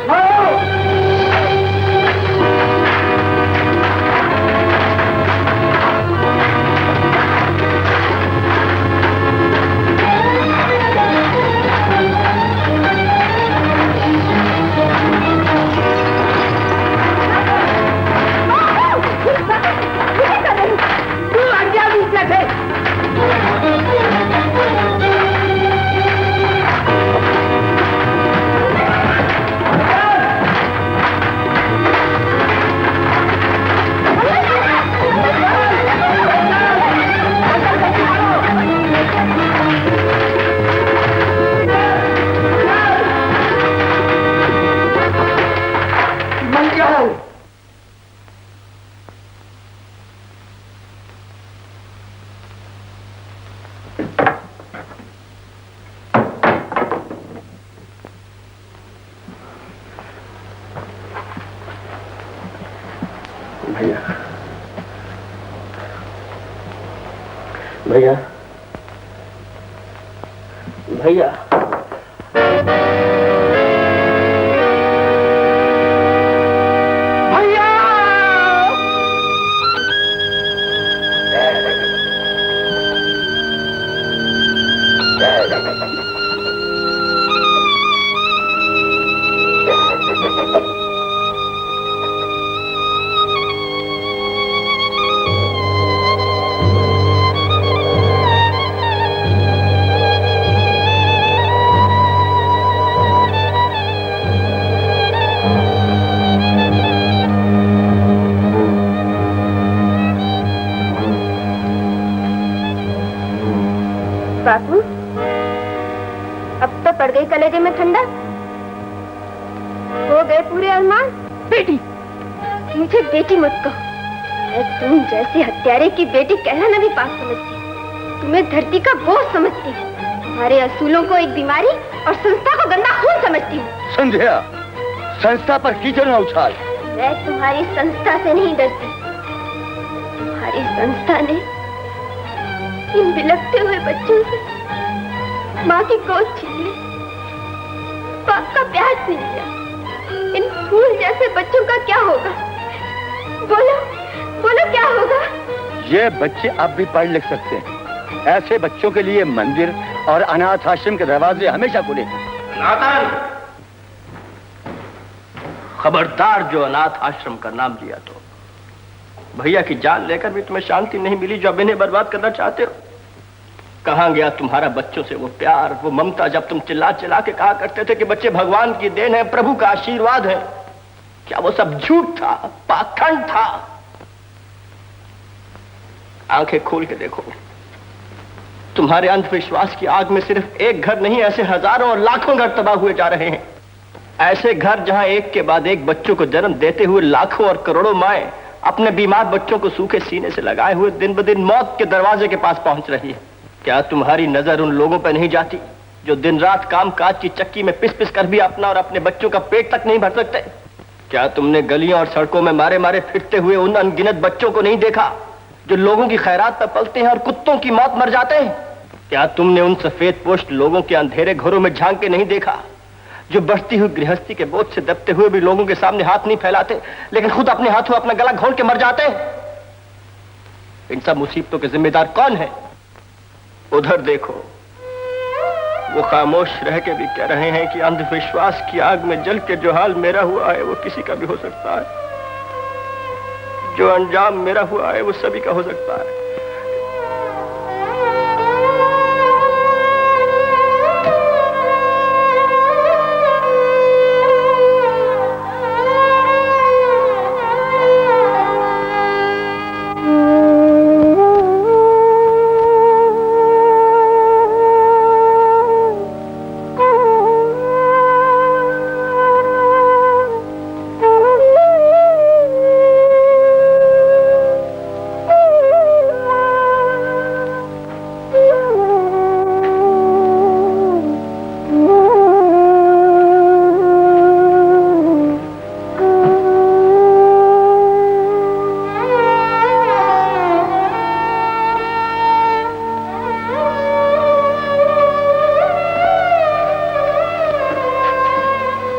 भैया, भैया, कलेजे में ठंडा? हो गए पूरे अरमान? बेटी, मुझे बेटी मत कहो। मैं तुम जैसे हत्यारे की बेटी कहलाना भी पाप समझती हूँ। तुम्हें धरती का बोझ समझती हूँ। तुम्हारे असूलों को एक बीमारी और संस्था को गंदा खून समझती हूँ। संध्या, संस्था पर कीचड़ न उछाल। मैं तुम्हारी संस्था से नहीं डरती। तुम्हारी संस्था ने इन बिलखते हुए बच्चों से माँ की गोद छीन ली, बाप का प्यार छीन लिया। इन फूल जैसे बच्चों का क्या होगा? बोलो, बोलो क्या होगा? ये बच्चे अब भी पढ़ लिख सकते हैं। ऐसे बच्चों के लिए मंदिर और अनाथ आश्रम के दरवाजे हमेशा खुले हैं। नाथन, खबरदार जो अनाथ आश्रम का नाम लिया तो भैया की जान लेकर भी तुम्हें शांति नहीं मिली जो अब इन्हें बर्बाद करना चाहते हो। कहां गया तुम्हारा बच्चों से वो प्यार, वो ममता, जब तुम चिल्ला चिल्ला के कहा करते थे कि बच्चे भगवान की देन है, प्रभु का आशीर्वाद है? क्या वो सब झूठ था, पाखंड था? आंखें खोल के देखो, तुम्हारे अंधविश्वास की आग में सिर्फ एक घर नहीं, ऐसे हजारों और लाखों घर तबाह हुए जा रहे हैं। ऐसे घर जहां एक के बाद एक बच्चों को जन्म देते हुए लाखों और करोड़ों माएं अपने बीमार बच्चों को सूखे सीने से लगाए हुए दिन ब दिन मौत के दरवाजे के पास पहुंच रही है। क्या तुम्हारी नजर उन लोगों पर नहीं जाती जो दिन रात काम काज की चक्की में पिस पिस कर भी अपना और अपने बच्चों का पेट तक नहीं भर सकते? क्या तुमने गलियों और सड़कों में मारे मारे फिरते हुए उन अनगिनत बच्चों को नहीं देखा जो लोगों की खैरात पर पलते हैं और कुत्तों की मौत मर जाते हैं? क्या तुमने उन सफेद पोस्ट लोगों के अंधेरे घरों में झांक के नहीं देखा जो बढ़ती हुई गृहस्थी के बोझ से दबते हुए भी लोगों के सामने हाथ नहीं फैलाते लेकिन खुद अपने हाथों अपना गला घोंट के मर जाते हैं? इन सब मुसीबतों के जिम्मेदार कौन है? उधर देखो, वो खामोश रह के भी कह रहे हैं कि अंधविश्वास की आग में जल के जो हाल मेरा हुआ है वो किसी का भी हो सकता है। जो अंजाम मेरा हुआ है वो सभी का हो सकता है।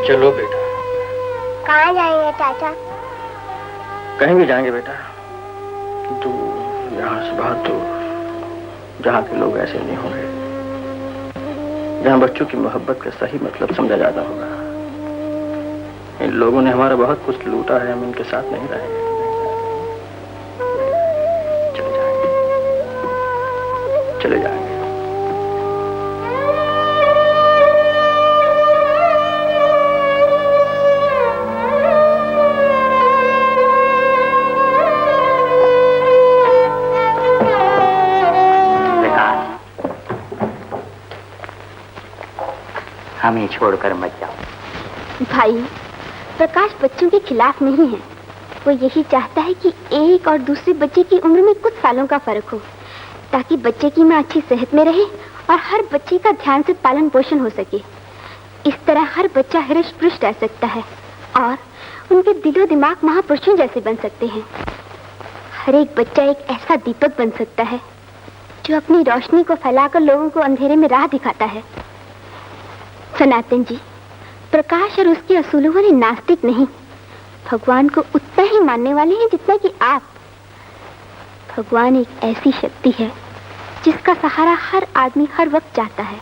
चलो बेटा। कहाँ जाएंगे चाचा? कहीं भी जाएंगे बेटा, दूर, यहाँ से बहुत दूर, जहाँ के लोग ऐसे नहीं होंगे, जहाँ बच्चों की मोहब्बत का सही मतलब समझा जाता होगा। इन लोगों ने हमारा बहुत कुछ लूटा है, हम इनके साथ नहीं रहेंगे। चले जाएंगे, चले जाएंगे। हमें छोड़कर मत जाओ। भाई, प्रकाश बच्चों के खिलाफ नहीं है। वो यही चाहता है कि एक और दूसरे बच्चे की उम्र में कुछ सालों का फर्क हो, ताकि बच्चे की मां अच्छी सेहत में रहे और हर बच्चे का ध्यान से पालन पोषण हो सके। इस तरह हर बच्चा हृष्ट पुष्ट रह सकता है और उनके दिलो दिमाग महापुरुषों जैसे बन सकते हैं। हर एक बच्चा एक ऐसा दीपक बन सकता है जो अपनी रोशनी को फैलाकर लोगों को अंधेरे में राह दिखाता है। सनातन जी, प्रकाश और उसके असूलों वाले नास्तिक नहीं, भगवान को उतना ही मानने वाले हैं जितना कि आप। भगवान एक ऐसी शक्ति है जिसका सहारा हर आदमी हर वक्त चाहता है।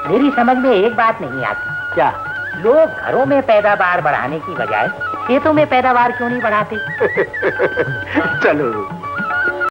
मेरी समझ में एक बात नहीं आती। क्या? लोग घरों में पैदावार बढ़ाने की बजाय खेतों में पैदावार क्यों नहीं बढ़ाते? चलो